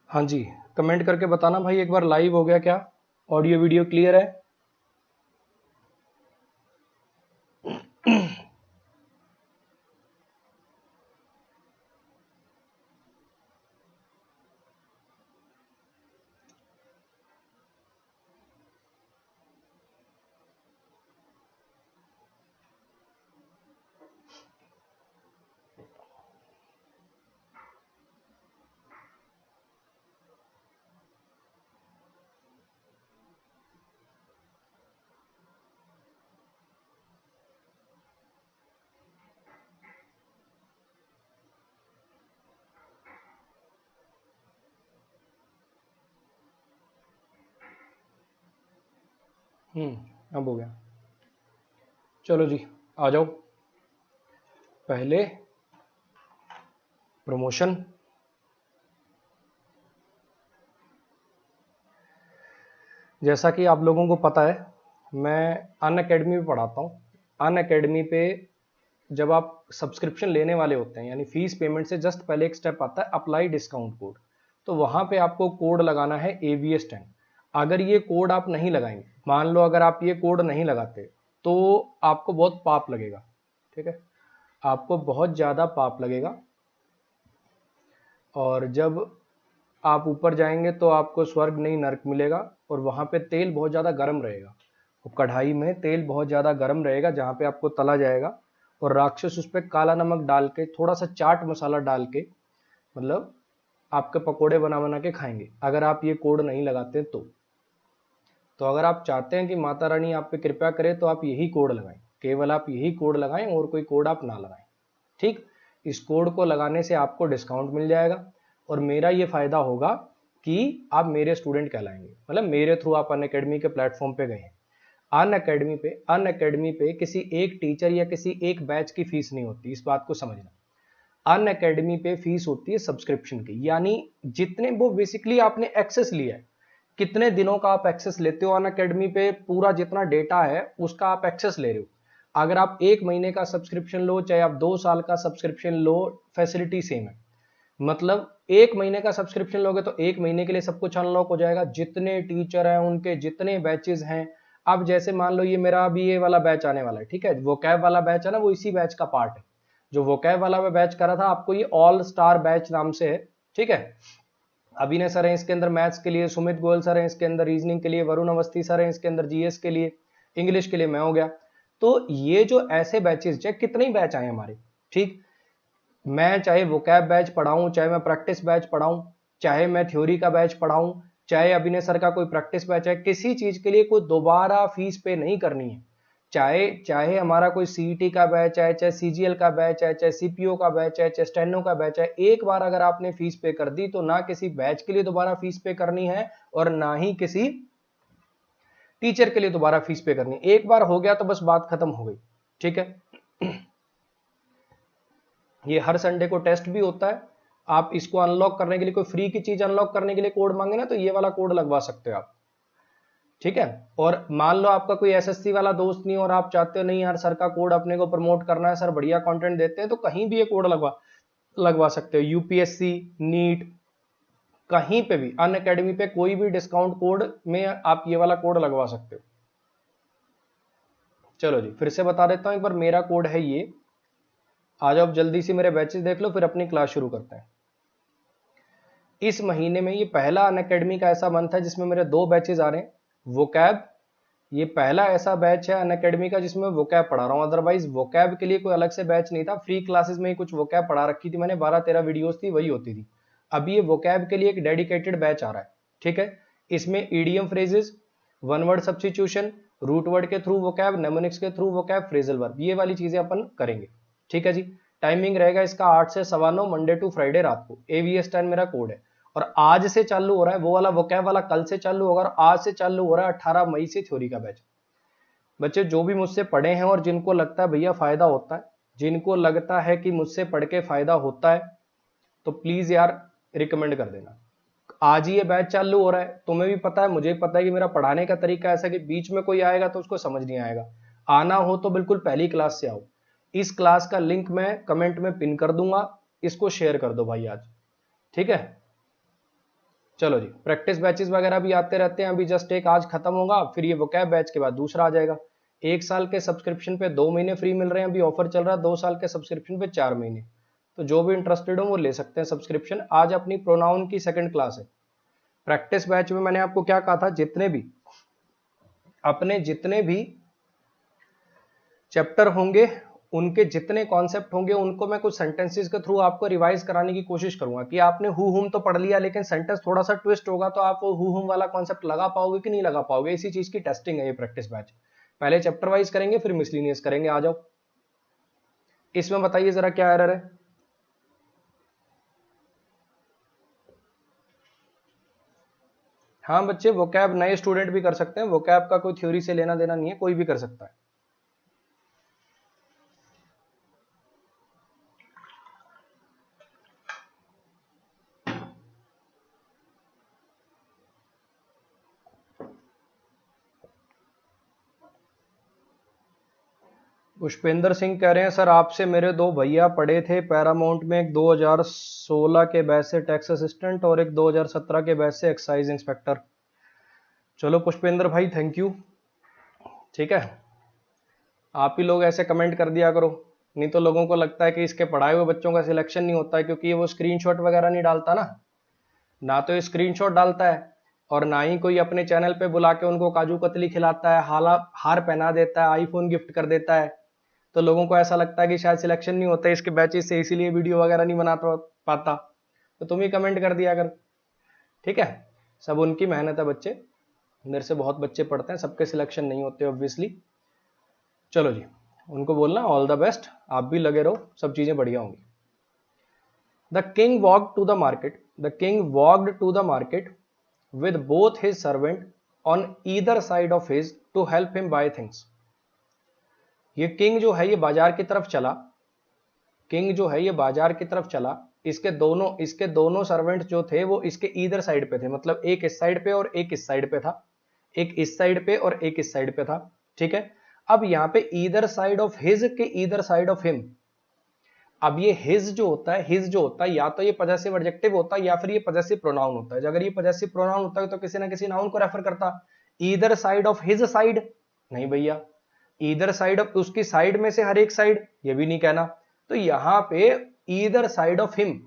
हाँ जी, कमेंट करके बताना भाई एक बार लाइव हो गया क्या, ऑडियो वीडियो क्लियर है। अब हो गया। चलो जी, आ जाओ। पहले प्रमोशन। जैसा कि आप लोगों को पता है, मैं अन अकेडमी पे पढ़ाता हूँ। अन अकेडमी पे जब आप सब्सक्रिप्शन लेने वाले होते हैं, यानी फीस पेमेंट से जस्ट पहले एक स्टेप आता है अप्लाई डिस्काउंट कोड। तो वहां पे आपको कोड लगाना है AVS10। अगर ये कोड आप नहीं लगाएंगे, मान लो अगर आप ये कोड नहीं लगाते, तो आपको बहुत पाप लगेगा। ठीक है, आपको बहुत ज़्यादा पाप लगेगा। और जब आप ऊपर जाएंगे तो आपको स्वर्ग नहीं नर्क मिलेगा। और वहाँ पे तेल बहुत ज़्यादा गर्म रहेगा, और कढ़ाई में तेल बहुत ज़्यादा गर्म रहेगा जहाँ पे आपको तला जाएगा। और राक्षस उस पर काला नमक डाल के, थोड़ा सा चाट मसाला डाल के, मतलब आपके पकोड़े बना बना के खाएंगे, अगर आप ये कोड नहीं लगाते तो अगर आप चाहते हैं कि माता रानी आप पे कृपा करे तो आप यही कोड लगाएं, केवल आप यही कोड लगाएं और कोई कोड आप ना लगाएं। ठीक, इस कोड को लगाने से आपको डिस्काउंट मिल जाएगा और मेरा ये फायदा होगा कि आप मेरे स्टूडेंट कहलाएंगे, मतलब मेरे थ्रू आप अन अकेडमी के प्लेटफॉर्म पे गए हैं। अन अकेडमी पे किसी एक टीचर या किसी एक बैच की फीस नहीं होती, इस बात को समझना। अन अकेडमी पे फीस होती है सब्सक्रिप्शन की, यानी जितने वो बेसिकली आपने एक्सेस लिया है, कितने दिनों का आप एक्सेस लेते हो अन अकेडमी पे, पूरा जितना डेटा है उसका आप एक्सेस ले रहे हो। अगर आप 1 महीने का सब्सक्रिप्शन लो, चाहे आप 2 साल का सब्सक्रिप्शन लो, फैसिलिटी सेम है। मतलब 1 महीने का सब्सक्रिप्शन लोगे तो 1 महीने के लिए सब कुछ अनलॉक हो जाएगा, जितने टीचर हैं उनके जितने बैचेस हैं। अब जैसे मान लो ये मेरा अभी ये वाला बैच आने वाला है, ठीक है, वोकैब वाला बैच है ना, वो इसी बैच का पार्ट है। जो वोकैब वाला मैं बैच करा था, आपको ये ऑल स्टार बैच नाम से है। ठीक है, अभिनय सर है इसके अंदर मैथ्स के लिए, सुमित गोयल सर है इसके अंदर रीजनिंग के लिए, वरुण अवस्थी सर है इसके अंदर जीएस के लिए, इंग्लिश के लिए मैं हो गया। तो ये जो ऐसे बैचेस, चाहे कितने ही बैच आए हमारे, ठीक, मैं चाहे वोकैब बैच पढ़ाऊं, चाहे मैं प्रैक्टिस बैच पढ़ाऊं, चाहे मैं थ्योरी का बैच पढ़ाऊं, चाहे अभिनय सर का कोई प्रैक्टिस बैच है, किसी चीज के लिए कोई दोबारा फीस पे नहीं करनी है। चाहे चाहे हमारा कोई सीईटी का बैच है, चाहे सीजीएल का बैच है, चाहे सीपीओ का बैच है, चाहे स्टेनो का बैच है, एक बार अगर आपने फीस पे कर दी तो ना किसी बैच के लिए दोबारा फीस पे करनी है और ना ही किसी टीचर के लिए दोबारा फीस पे करनी है। एक बार हो गया तो बस बात खत्म हो गई। ठीक है, ये हर संडे को टेस्ट भी होता है। आप इसको अनलॉक करने के लिए, कोई फ्री की चीज अनलॉक करने के लिए कोड मांगे ना, तो ये वाला कोड लगवा सकते हो आप। ठीक है, और मान लो आपका कोई एसएससी वाला दोस्त नहीं और आप चाहते हो नहीं यार सर का कोड अपने को प्रमोट करना है, सर बढ़िया कंटेंट देते हैं, तो कहीं भी ये कोड लगवा सकते हो। यूपीएससी, नीट, कहीं पे भी अन अकेडमी पे कोई भी डिस्काउंट कोड में आप ये वाला कोड लगवा सकते हो। चलो जी, फिर से बता देता हूं एक बार, मेरा कोड है ये। आ जाओ जल्दी से मेरे बैचेस देख लो, फिर अपनी क्लास शुरू करते हैं। इस महीने में ये पहला अन अकेडमी का ऐसा मंथ है जिसमें मेरे 2 बैचेस आ रहे हैं। वोकैब, ये पहला ऐसा बैच है अन अकेडमी का जिसमें वोकैब पढ़ा रहा हूँ। अदरवाइज वोकैब के लिए कोई अलग से बैच नहीं था, फ्री क्लासेस में ही कुछ वोकैब पढ़ा रखी थी मैंने, 12-13 वीडियोस थी वही होती थी। अभी ये वोकैब के लिए एक डेडिकेटेड बैच आ रहा है। ठीक है, इसमें idioms phrases, one word substitution, root word के थ्रू वोकैब, नेमोनिक्स के थ्रू वोकैब, फ्रेजल वर्ब, ये वाली चीजें अपन करेंगे। ठीक है जी, टाइमिंग रहेगा इसका 8 से 9:15 मंडे टू फ्राइडे रात को। AVS10 मेरा कोड है। और आज से चालू हो रहा है वो वाला वोकैब वाला, कल से चालू होगा, और आज से चालू हो रहा है 18 मई से थ्योरी का बैच। बच्चे जो भी मुझसे पढ़े हैं और जिनको लगता है भैया फायदा होता है, जिनको लगता है कि मुझसे पढ़ के फायदा होता है, तो प्लीज यार रिकमेंड कर देना। आज ही ये बैच चालू हो रहा है, तुम्हें भी पता है मुझे भी पता है कि मेरा पढ़ाने का तरीका ऐसा है कि बीच में कोई आएगा तो उसको समझ नहीं आएगा। आना हो तो बिल्कुल पहली क्लास से आओ। इस क्लास का लिंक मैं कमेंट में पिन कर दूंगा, इसको शेयर कर दो भाई आज। ठीक है, चलो जी, प्रैक्टिस बैचेस वगैरह भी आते रहते हैं। अभी जस्ट एक आज खत्म होगा, फिर ये वोकैब बैच के बाद दूसरा आ जाएगा। 1 साल के सब्सक्रिप्शन पे 2 महीने फ्री मिल रहे हैं, अभी ऑफर चल रहा है। 2 साल के सब्सक्रिप्शन पे 4 महीने। तो जो भी इंटरेस्टेड हो वो ले सकते हैं सब्सक्रिप्शन। आज अपनी प्रोनाउन की सेकंड क्लास है। प्रैक्टिस बैच में मैंने आपको क्या कहा था, जितने भी चैप्टर होंगे, उनके जितने कॉन्सेप्ट होंगे, उनको मैं कुछ सेंटेंसेस के थ्रू आपको रिवाइज कराने की कोशिश करूंगा कि आपने हु हुम तो पढ़ लिया, लेकिन सेंटेंस थोड़ा सा ट्विस्ट होगा तो आप वो हु हुम वाला कॉन्सेप्ट लगा पाओगे कि नहीं लगा पाओगे। इसी चीज की टेस्टिंग है ये प्रैक्टिस बैच। पहले चैप्टर वाइज करेंगे, फिर मिसलिनियस करेंगे। आ जाओ, इसमें बताइए जरा क्या एरर है। हाँ बच्चे, वोकैब नए स्टूडेंट भी कर सकते हैं, वोकैब का कोई थ्योरी से लेना देना नहीं है, कोई भी कर सकता है। पुष्पेंद्र सिंह कह रहे हैं सर, आपसे मेरे 2 भैया पढ़े थे पैरामाउंट में, एक 2016 के बैच से टैक्स असिस्टेंट और एक 2017 के बैच से एक्साइज इंस्पेक्टर। चलो पुष्पेंद्र भाई, थैंक यू। ठीक है, आप ही लोग ऐसे कमेंट कर दिया करो, नहीं तो लोगों को लगता है कि इसके पढ़ाए हुए बच्चों का सिलेक्शन नहीं होता है, क्योंकि वो स्क्रीनशॉट वगैरह नहीं डालता ना तो ये स्क्रीनशॉट डालता है, और ना ही कोई अपने चैनल पे बुला के उनको काजू कतली खिलाता है, हार पहना देता है, आईफोन गिफ्ट कर देता है। तो लोगों को ऐसा लगता है कि शायद सिलेक्शन नहीं होता है इसके बैचेस से, इसीलिए वीडियो वगैरह नहीं बना पाता। तो तुम ही कमेंट कर दिया कर, ठीक है। सब उनकी मेहनत है बच्चे, मेरे से बहुत बच्चे पढ़ते हैं, सबके सिलेक्शन नहीं होते ऑब्वियसली। चलो जी, उनको बोलना ऑल द बेस्ट, आप भी लगे रहो, सब चीजें बढ़िया होंगी। The king walked to the market, the king walked to the market with both his servant on either side of his to help him buy things। ये किंग जो है ये बाजार की तरफ चला, किंग जो है ये बाजार की तरफ चला, इसके दोनों सर्वेंट जो थे वो इसके ईदर साइड पे थे, मतलब एक इस साइड पे और एक इस साइड पे था, एक इस साइड पे और एक इस साइड पे था। ठीक है, अब यहाँ पे ईदर साइड ऑफ हिज के ईदर साइड ऑफ हिम। अब ये हिज जो होता है या तो ये पजेसिव एडजेक्टिव होता है या फिर ये पजेसिव प्रोनाउन होता है। अगर ये पजेसिव प्रोनाउन होता है तो किसी ना किसी नाउन को रेफर करता। Either side of his side, नहीं भैया, ईदर साइड ऑफ उसकी साइड में से हर एक साइड, ये भी नहीं कहना। तो यहां पे ईदर साइड ऑफ हिम,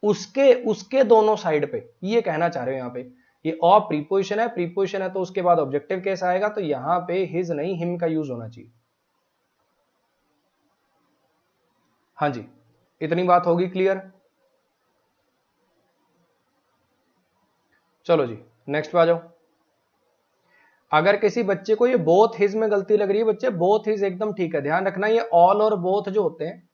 उसके दोनों साइड पे, ये कहना चाह रहे हो। यहां पे ये ऑफ प्रीपोजिशन है, तो उसके बाद ऑब्जेक्टिव केस आएगा, तो यहां पे हिज नहीं हिम का यूज होना चाहिए। हाँ जी, इतनी बात होगी क्लियर। चलो जी, नेक्स्ट पे आ जाओ। अगर किसी बच्चे को ये बोथ हिज में गलती लग रही है, बच्चे बोथ हिज एकदम ठीक है, ध्यान रखना ये ऑल और बोथ जो होते हैं,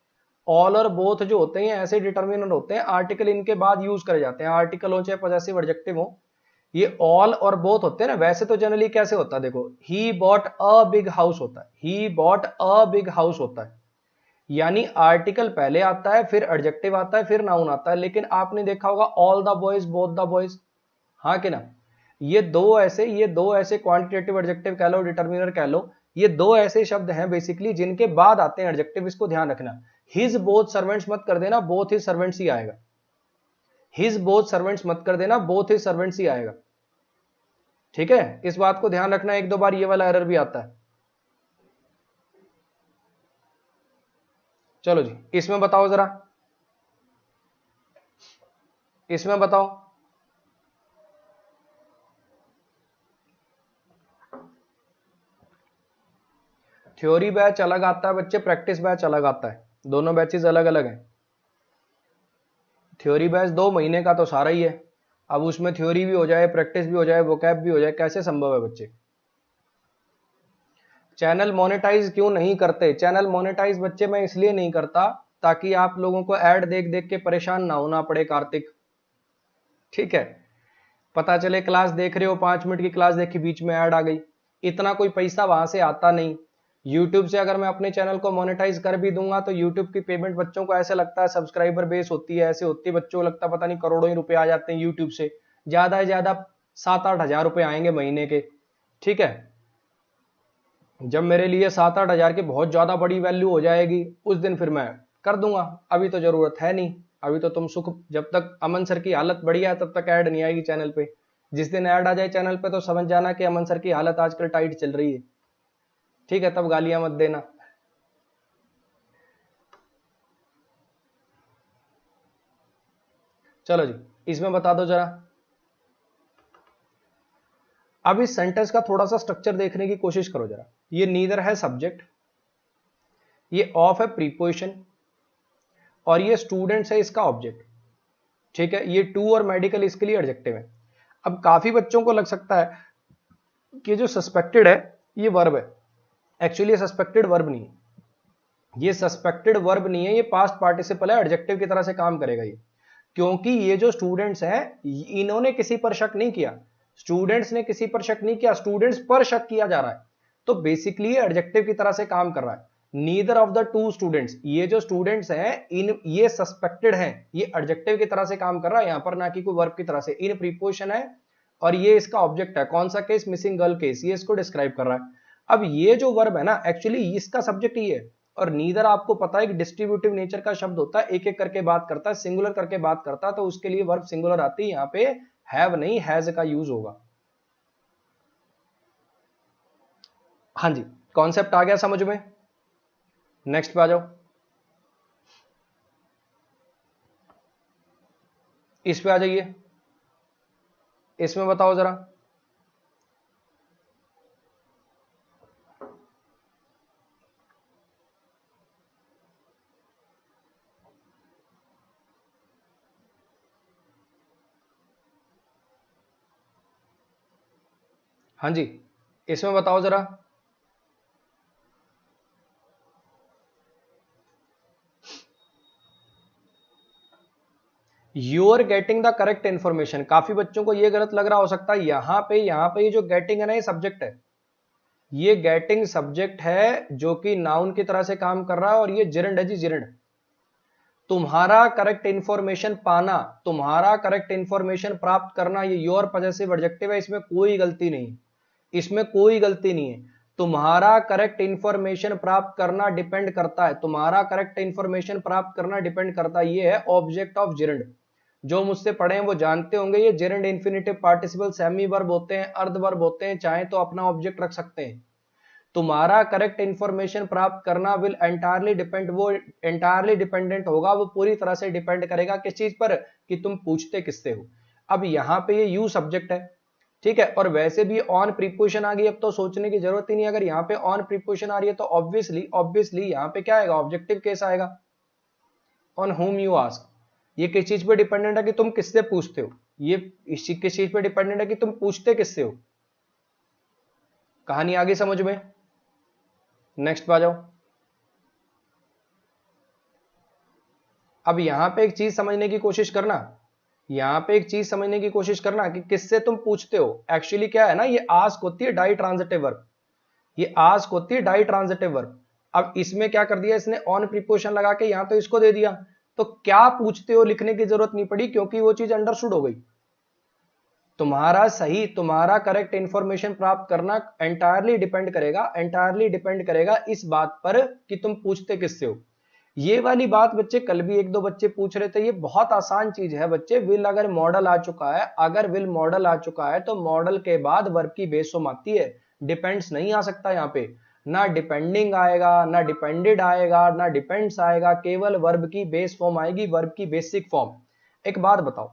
ऑल और बोथ जो होते हैं ये ऐसे डिटर्मिनर होते हैं, आर्टिकल इनके बाद यूज करे जाते हैं, आर्टिकल हो चाहे पजेसिव एडजेक्टिव हो। ये ऑल और बोथ होते हैं ना, वैसे तो जनरली कैसे होता है, देखो he bought a big house होता है, he bought a big house होता है, यानी आर्टिकल पहले आता है, फिर एडजेक्टिव आता है, फिर नाउन आता है। लेकिन आपने देखा होगा all the boys, both the boys, हाँ कि ना, ये दो ऐसे क्वांटिटेटिव एडजेक्टिव कह लो, डिटर्मिनर कह लो, ये दो ऐसे शब्द हैं बेसिकली जिनके बाद आते हैं एडजेक्टिव। इसको ध्यान रखना, हिज बोथ सर्वेंट्स मत कर देना, बोथ हिज सर्वेंट्स ही आएगा। हिज बोथ सर्वेंट्स मत कर देना, बोथ हिज सर्वेंट्स ही आएगा। ठीक है, इस बात को ध्यान रखना, एक दो बार ये वाला एरर भी आता है। चलो जी, इसमें बताओ जरा, इसमें बताओ। थ्योरी बैच अलग आता है बच्चे, प्रैक्टिस बैच अलग आता है, दोनों बैचेस अलग अलग हैं। थ्योरी बैच 2 महीने का तो सारा ही है, अब उसमें थ्योरी भी हो जाए, प्रैक्टिस भी हो जाए, वोकैब भी हो जाए, कैसे संभव है बच्चे। चैनल मोनेटाइज क्यों नहीं करते? चैनल मोनेटाइज बच्चे मैं इसलिए नहीं करता ताकि आप लोगों को ऐड देख देख के परेशान ना होना पड़े कार्तिक। ठीक है, पता चले क्लास देख रहे हो, 5 मिनट की क्लास देखी, बीच में ऐड आ गई, इतना कोई पैसा वहां से आता नहीं। यूट्यूब से अगर मैं अपने चैनल को मोनेटाइज कर भी दूंगा तो यूट्यूब की पेमेंट बच्चों को ऐसे लगता है सब्सक्राइबर बेस होती है, ऐसे होती है, बच्चों को लगता है पता नहीं करोड़ों ही रुपए आ जाते हैं यूट्यूब से, ज्यादा से ज्यादा 7-8 हजार रुपए आएंगे महीने के। ठीक है, जब मेरे लिए 7-8 हजार की बहुत ज्यादा बड़ी वैल्यू हो जाएगी उस दिन फिर मैं कर दूंगा, अभी तो जरूरत है नहीं। अभी तो तुम सुख, जब तक अमन सर की हालत बढ़िया है तब तक ऐड नहीं आएगी चैनल पे। जिस दिन ऐड आ जाए चैनल पे तो समझ जाना कि अमन सर की हालत आजकल टाइट चल रही है। ठीक है, तब गालियां मत देना। चलो जी, इसमें बता दो जरा। अब इस सेंटेंस का थोड़ा सा स्ट्रक्चर देखने की कोशिश करो जरा। ये नीदर है सब्जेक्ट, ये ऑफ है प्रीपोजिशन, और ये स्टूडेंट्स है इसका ऑब्जेक्ट। ठीक है, ये टू और मेडिकल इसके लिए एडजेक्टिव है। अब काफी बच्चों को लग सकता है कि जो सस्पेक्टेड है ये वर्ब है। एक्चुअली सस्पेक्टेड वर्ब नहीं है, ये सस्पेक्टेड वर्ब नहीं है, ये पास्ट पार्टिसिपल है, एडजेक्टिव की तरह से काम करेगा ये। क्योंकि ये जो स्टूडेंट्स हैं इन्होंने किसी पर शक नहीं किया, स्टूडेंट्स ने किसी पर शक नहीं किया, स्टूडेंट्स पर शक किया जा रहा है। तो बेसिकली एडजेक्टिव की तरह से काम कर रहा है। Neither of the to students, ये जो स्टूडेंट्स हैं इन ये सस्पेक्टेड हैं, ये एडजेक्टिव की तरह से काम कर रहा है यहां पर, ना कि कोई वर्ब की तरह से। इन प्रीपोजिशन है और ये इसका ऑब्जेक्ट है। कौन सा केस? मिसिंग गर्ल केस, ये इसको डिस्क्राइब कर रहा है। अब ये जो वर्ब है ना एक्चुअली इसका सब्जेक्ट ही है। और नीदर आपको पता है कि डिस्ट्रीब्यूटिव नेचर का शब्द होता है, एक एक करके बात करता है, सिंगुलर करके बात करता है, तो उसके लिए वर्ब सिंगुलर आती है। यहां पे हैव नहीं हैज का यूज होगा। हाँ जी, कॉन्सेप्ट आ गया समझ में। नेक्स्ट पे आ जाओ, इस पे आ जाइए, इसमें बताओ जरा। हाँ जी, इसमें बताओ जरा। You are getting the correct information. काफी बच्चों को यह गलत लग रहा हो सकता है, यहां पे ये जो गेटिंग है ना ये सब्जेक्ट है, ये गेटिंग सब्जेक्ट है जो कि नाउन की तरह से काम कर रहा है, और ये जिरंड है जी, जिरंड। तुम्हारा करेक्ट इंफॉर्मेशन पाना, तुम्हारा करेक्ट इंफॉर्मेशन प्राप्त करना, ये योर पॉजेसिव एडजेक्टिव है, इसमें कोई गलती नहीं, इसमें कोई गलती नहीं है। तुम्हारा करेक्ट इंफॉर्मेशन प्राप्त करना डिपेंड करता है, तुम्हारा करेक्ट इंफॉर्मेशन प्राप्त करना डिपेंड करता है, ये है ऑब्जेक्ट ऑफ जिरंड। जो मुझसे पढ़े हैं वो जानते होंगे, ये gerund infinitive participle semi verb होते हैं, अर्ध वर्ब होते हैं, चाहे तो अपना ऑब्जेक्ट रख सकते हैं। तुम्हारा करेक्ट इंफॉर्मेशन प्राप्त करना विल एंटायरली डिपेंड, वो एंटायरली डिपेंडेंट होगा, वो पूरी तरह से डिपेंड करेगा किस चीज पर? कि तुम पूछते किससे हो। अब यहां पे ये यू सब्जेक्ट है, ठीक है, और वैसे भी ऑन प्रीपोजिशन आ गई, अब तो सोचने की जरूरत ही नहीं। अगर यहाँ पे ऑन प्रीपोजिशन आ रही है तो ऑब्वियसली ऑब्वियसली यहाँ पे क्या आएगा? ऑब्जेक्टिव केस आएगा। ऑन होम यू आस्क, ये किस चीज पे डिपेंडेंट है? कि तुम किससे पूछते हो। ये किस चीज पे डिपेंडेंट है? कि तुम पूछते किससे हो। कहानी आगे समझ में। नेक्स्ट पे आ जाओ। अब यहां पे एक चीज समझने की कोशिश करना, यहां पे एक चीज समझने की कोशिश करना कि किससे तुम पूछते हो। एक्चुअली क्या है ना, ये आस्क होती है डाई ट्रांजिटिव वर्ब, ये आस्क होती है डाई ट्रांजिटिव वर्ब। अब इसमें क्या कर दिया इसने? ऑन प्रीपोजिशन लगा के यहां तो इसको दे दिया, तो क्या पूछते हो लिखने की जरूरत नहीं पड़ी, क्योंकि वो चीज अंडरस्टूड हो गई। तुम्हारा सही, तुम्हारा करेक्ट इंफॉर्मेशन प्राप्त करना एंटायरली डिपेंड करेगा, एंटायरली डिपेंड करेगा इस बात पर कि तुम पूछते किससे हो। ये वाली बात बच्चे कल भी एक दो बच्चे पूछ रहे थे, ये बहुत आसान चीज है बच्चे। विल अगर मॉडल आ चुका है, अगर विल मॉडल आ चुका है तो मॉडल के बाद वर्ब की बेस फॉर्म आती है, डिपेंड्स नहीं आ सकता यहाँ पे। ना डिपेंडिंग आएगा, ना डिपेंडेड आएगा, ना डिपेंड्स आएगा, केवल वर्ब की बेस फॉर्म आएगी, वर्ब की बेसिक फॉर्म। एक बात बताओ,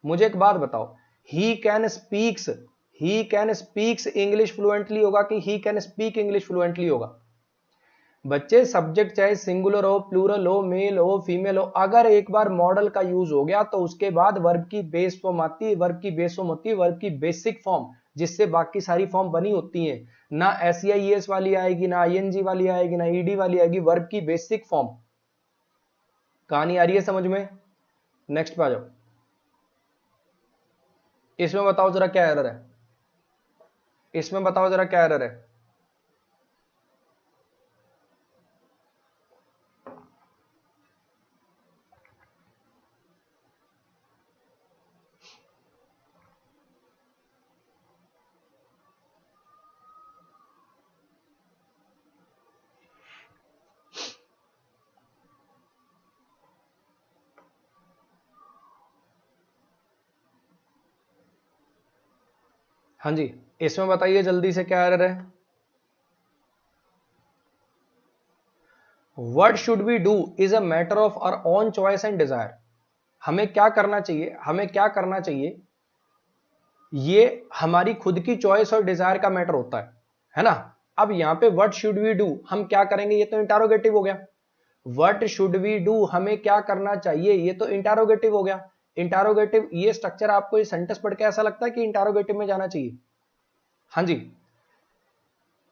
मुझे एक बात बताओ, he can speaks, he can speaks English fluently होगा कि he can speak English fluently होगा? बच्चे सब्जेक्ट चाहे सिंगुलर हो, प्लूरल हो, मेल हो, फीमेल हो, अगर एक बार मॉडल का यूज हो गया तो उसके बाद वर्ब की बेस फॉर्म आती है, वर्ब की बेस फॉर्म होती है वर्ब की बेसिक फॉर्म, जिससे बाकी सारी फॉर्म बनी होती हैं। ना एस वाली आएगी, ना आईएनजी वाली आएगी, ना ईडी वाली आएगी, वर्ब की बेसिक फॉर्म। कहानी आ रही है समझ में। नेक्स्ट पे आ जाओ, इसमें बताओ जरा क्या एरर है, इसमें बताओ जरा क्या एरर है। हाँ जी, इसमें बताइए जल्दी से क्या एरर है। What should we do is a matter of our own choice and desire। हमें क्या करना चाहिए, हमें क्या करना चाहिए, ये हमारी खुद की चॉइस और डिजायर का मैटर होता है ना। अब यहां पे व्हाट शुड वी डू, हम क्या करेंगे, ये तो इंटरोगेटिव हो गया। व्हाट शुड वी डू, हमें क्या करना चाहिए, ये तो इंटरोगेटिव हो गया। इंटरोगेटिव, ये स्ट्रक्चर आपको ये सेंटेंस पढ़ के ऐसा लगता है कि इंटरोगेटिव में जाना चाहिए। हाँ जी,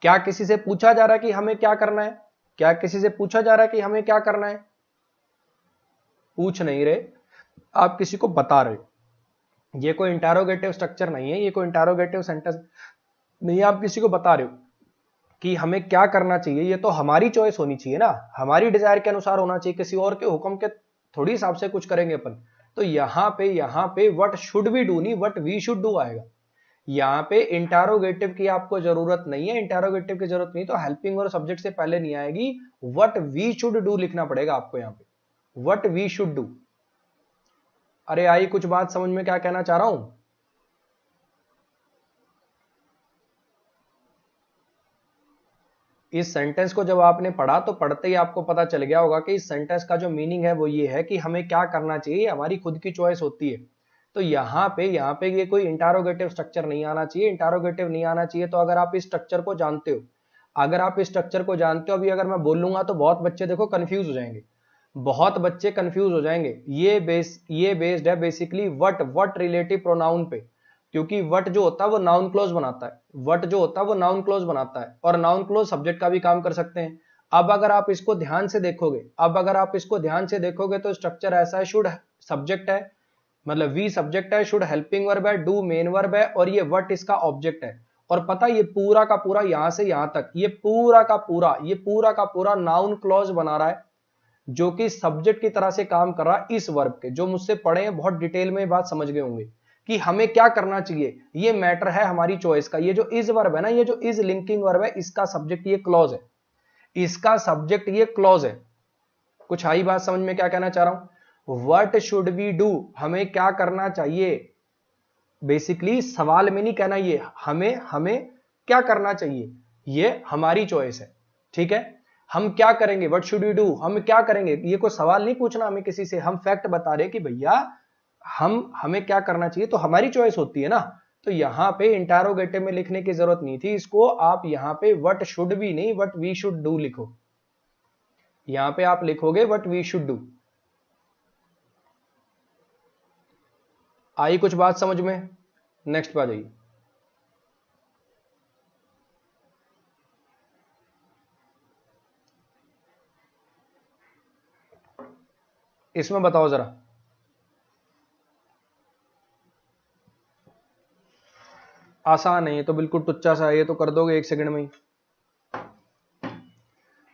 क्या किसी से पूछा जा रहा है कि हमें क्या करना है, क्या किसी से पूछा जा रहा है कि हमें क्या करना है? पूछ नहीं रहे, आप किसी को बता रहे हो। ये कोई इंटरोगेटिव स्ट्रक्चर नहीं है, ये कोई इंटरोगेटिव सेंटेंस नहीं, आप किसी को बता रहे हो कि हमें क्या करना चाहिए। ये तो हमारी चॉइस होनी चाहिए ना, हमारी डिजायर के अनुसार होना चाहिए, किसी और के हुक्म के थोड़ी हिसाब से कुछ करेंगे अपन। तो यहां पे व्हाट शुड वी डू नहीं, व्हाट वी शुड डू आएगा। यहाँ पे इंटरोगेटिव की आपको जरूरत नहीं है, इंटरोगेटिव की जरूरत नहीं, तो हेल्पिंग और सब्जेक्ट से पहले नहीं आएगी, व्हाट वी शुड डू लिखना पड़ेगा आपको यहाँ पे, व्हाट वी शुड डू। अरे आई कुछ बात समझ में क्या कहना चाह रहा हूं? इस सेंटेंस को जब आपने पढ़ा तो पढ़ते ही आपको पता चल गया होगा कि इस सेंटेंस का जो मीनिंग है वो ये है कि हमें क्या करना चाहिए, हमारी खुद की चॉइस होती है। तो यहाँ पे ये कोई इंटरोगेटिव स्ट्रक्चर नहीं आना चाहिए, इंटरोगेटिव नहीं आना चाहिए। तो अगर आप इस स्ट्रक्चर को जानते हो, अगर आप इस स्ट्रक्चर को जानते हो, अभी अगर मैं बोलूंगा तो बहुत बच्चे देखो कंफ्यूज हो जाएंगे, बहुत बच्चे कंफ्यूज हो जाएंगे। ये बेस्ड है बेसिकली वट रिलेटिव प्रोनाउन पे, क्योंकि वट जो होता है वो नाउन क्लोज बनाता है, वट जो होता है वो नाउन क्लोज बनाता है, और नाउन क्लोज सब्जेक्ट का भी काम कर सकते हैं। अब अगर आप इसको ध्यान से देखोगे, अब अगर आप इसको ध्यान से देखोगे तो स्ट्रक्चर ऐसा है, शुड सब्जेक्ट है, मतलब वी सब्जेक्ट है, शुड हेल्पिंग वर्ब है, डू मेन वर्ब है, और ये वट इसका ऑब्जेक्ट है। और पता ये पूरा का पूरा यहां से यहां तक, ये पूरा का पूरा नाउन क्लॉज बना रहा है, जो कि सब्जेक्ट की तरह से काम कर रहा है इस वर्ब के। जो मुझसे पढ़े हैं बहुत डिटेल में बात समझ गए होंगे कि हमें क्या करना चाहिए, ये मैटर है हमारी चॉइस का। ये जो इज वर्ब है ना, ये जो इज लिंकिंग वर्ब है, इसका सब्जेक्ट ये क्लॉज है, इसका सब्जेक्ट ये क्लॉज है। कुछ आई बात समझ में क्या कहना चाह रहा हूं? व्हाट शुड वी डू, हमें क्या करना चाहिए, बेसिकली सवाल में नहीं कहना ये हमें हमें क्या करना चाहिए, ये हमारी चॉइस है। ठीक है, हम क्या करेंगे, व्हाट शुड वी डू, हम क्या करेंगे, ये कोई सवाल नहीं पूछना हमें किसी से, हम फैक्ट बता रहे कि भैया हमें क्या करना चाहिए, तो हमारी चॉइस होती है ना। तो यहां पे इंटरोगेटिव में लिखने की जरूरत नहीं थी, इसको आप यहां पे व्हाट शुड बी नहीं व्हाट वी शुड डू लिखो, यहां पे आप लिखोगे व्हाट वी शुड डू। आई कुछ बात समझ में? नेक्स्ट पे आ जाइए। इसमें बताओ जरा, आसान है ये तो, बिल्कुल टुच्चा सा है, ये तो कर दोगे एक सेकंड में ही।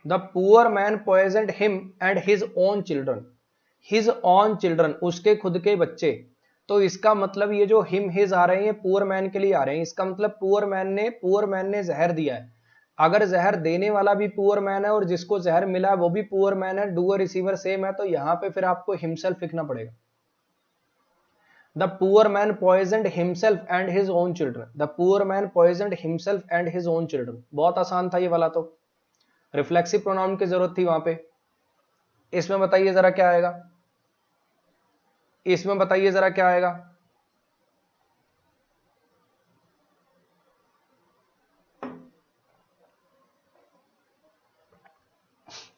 The poor man poisoned him and his own children, his own children, उसके खुद के बच्चे। तो इसका मतलब ये जो हिम हिज आ रहे हैं ये पुअर मैन के लिए आ रहे हैं, इसका मतलब पुअर मैन ने जहर दिया है। अगर जहर देने वाला भी पुअर मैन है और जिसको जहर मिला है वो भी पुअर मैन है, डूअर रिसीवर सेम है, तो यहां पे फिर आपको हिमसेल्फ लिखना पड़ेगा। The poor man poisoned himself and his own children, the poor man poisoned himself and his own children. बहुत आसान था ये वाला, तो रिफ्लेक्सिव प्रोनाउन की जरूरत थी वहां पे। इसमें बताइए जरा क्या आएगा, इसमें बताइए जरा क्या आएगा।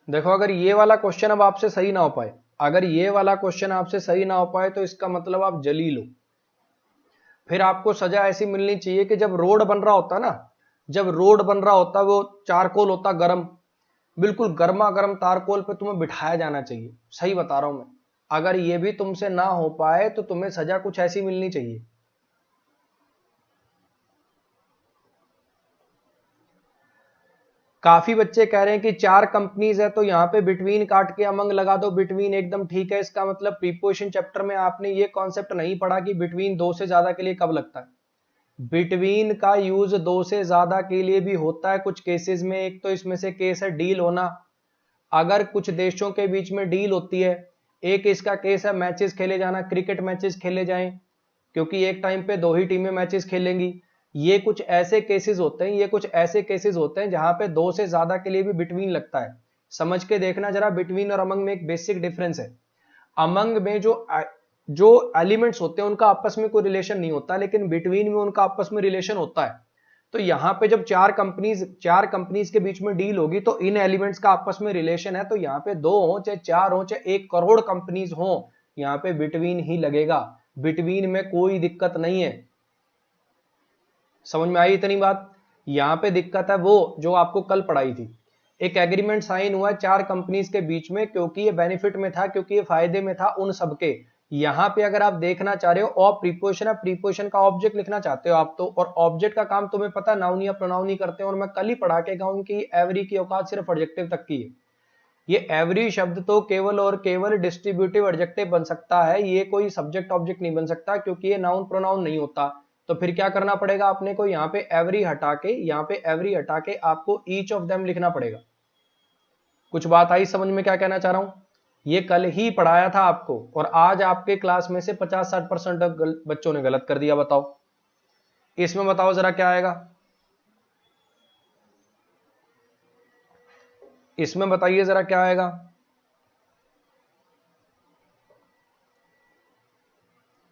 देखो अगर ये वाला क्वेश्चन अब आपसे सही ना हो पाए, अगर ये वाला क्वेश्चन आपसे सही ना हो पाए तो इसका मतलब आप जली लो। फिर आपको सजा ऐसी मिलनी चाहिए कि जब रोड बन रहा होता ना, जब रोड बन रहा होता, वो चारकोल होता गरम, बिल्कुल गर्मा गर्म तारकोल पे तुम्हें बिठाया जाना चाहिए। सही बता रहा हूं मैं, अगर ये भी तुमसे ना हो पाए तो तुम्हें सजा कुछ ऐसी मिलनी चाहिए। काफी बच्चे कह रहे हैं कि 4 कंपनीज है तो यहाँ पे बिटवीन काट के अमंग लगा दो, बिटवीन एकदम ठीक है। इसका मतलब प्रीपोजिशन चैप्टर में आपने ये कॉन्सेप्ट नहीं पढ़ा कि बिटवीन 2 से ज्यादा के लिए कब लगता है। बिटवीन का यूज 2 से ज्यादा के लिए भी होता है कुछ केसेस में। एक तो इसमें से केस है डील होना, अगर कुछ देशों के बीच में डील होती है। एक इसका केस है मैचेस खेले जाना, क्रिकेट मैचेस खेले जाएं, क्योंकि एक टाइम पे 2 ही टीमें मैचेस खेलेंगी। ये कुछ ऐसे केसेस होते हैं जहां पे 2 से ज्यादा के लिए भी बिटवीन लगता है। समझ के देखना जरा, बिटवीन और अमंग में एक बेसिक डिफरेंस है। अमंग में जो एलिमेंट्स होते हैं उनका आपस में कोई रिलेशन नहीं होता, लेकिन बिटवीन में उनका आपस में रिलेशन होता है। तो यहां पे जब चार कंपनीज के बीच में डील होगी तो इन एलिमेंट्स का आपस में रिलेशन है, तो यहाँ पे 2 हो चाहे 4 हो चाहे 1 करोड़ कंपनीज हो, यहाँ पे बिटवीन ही लगेगा। बिटवीन में कोई दिक्कत नहीं है। समझ में आई इतनी बात? यहां पे दिक्कत है वो जो आपको कल पढ़ाई थी। एक एग्रीमेंट साइन हुआ है 4 कंपनीज के बीच में, क्योंकि ये बेनिफिट में था, क्योंकि ये फायदे में था उन सबके। यहां पे अगर आप देखना चाह रहे हो ऑफ प्रीपोजिशन है, प्रीपोजिशन का ऑब्जेक्ट लिखना चाहते हो आप तो, और ऑब्जेक्ट का काम तुम्हें पता नाउन या प्रोनाउन ही करते हैं। और मैं कल ही पढ़ा के गया कि एवरी की औकात सिर्फ एडजेक्टिव तक की है। ये एवरी शब्द तो केवल और केवल डिस्ट्रीब्यूटिव एडजेक्टिव बन सकता है, ये कोई सब्जेक्ट ऑब्जेक्ट नहीं बन सकता, क्योंकि ये नाउन प्रोनाउन नहीं होता। तो फिर क्या करना पड़ेगा आपने को, यहाँ पे एवरी हटा के आपको ईच ऑफ देम लिखना पड़ेगा। कुछ बात आई समझ में क्या कहना चाह रहा हूं? ये कल ही पढ़ाया था आपको, और आज आपके क्लास में से 50-60% बच्चों ने गलत कर दिया। बताओ इसमें, बताओ जरा क्या आएगा इसमें, बताइए जरा क्या आएगा।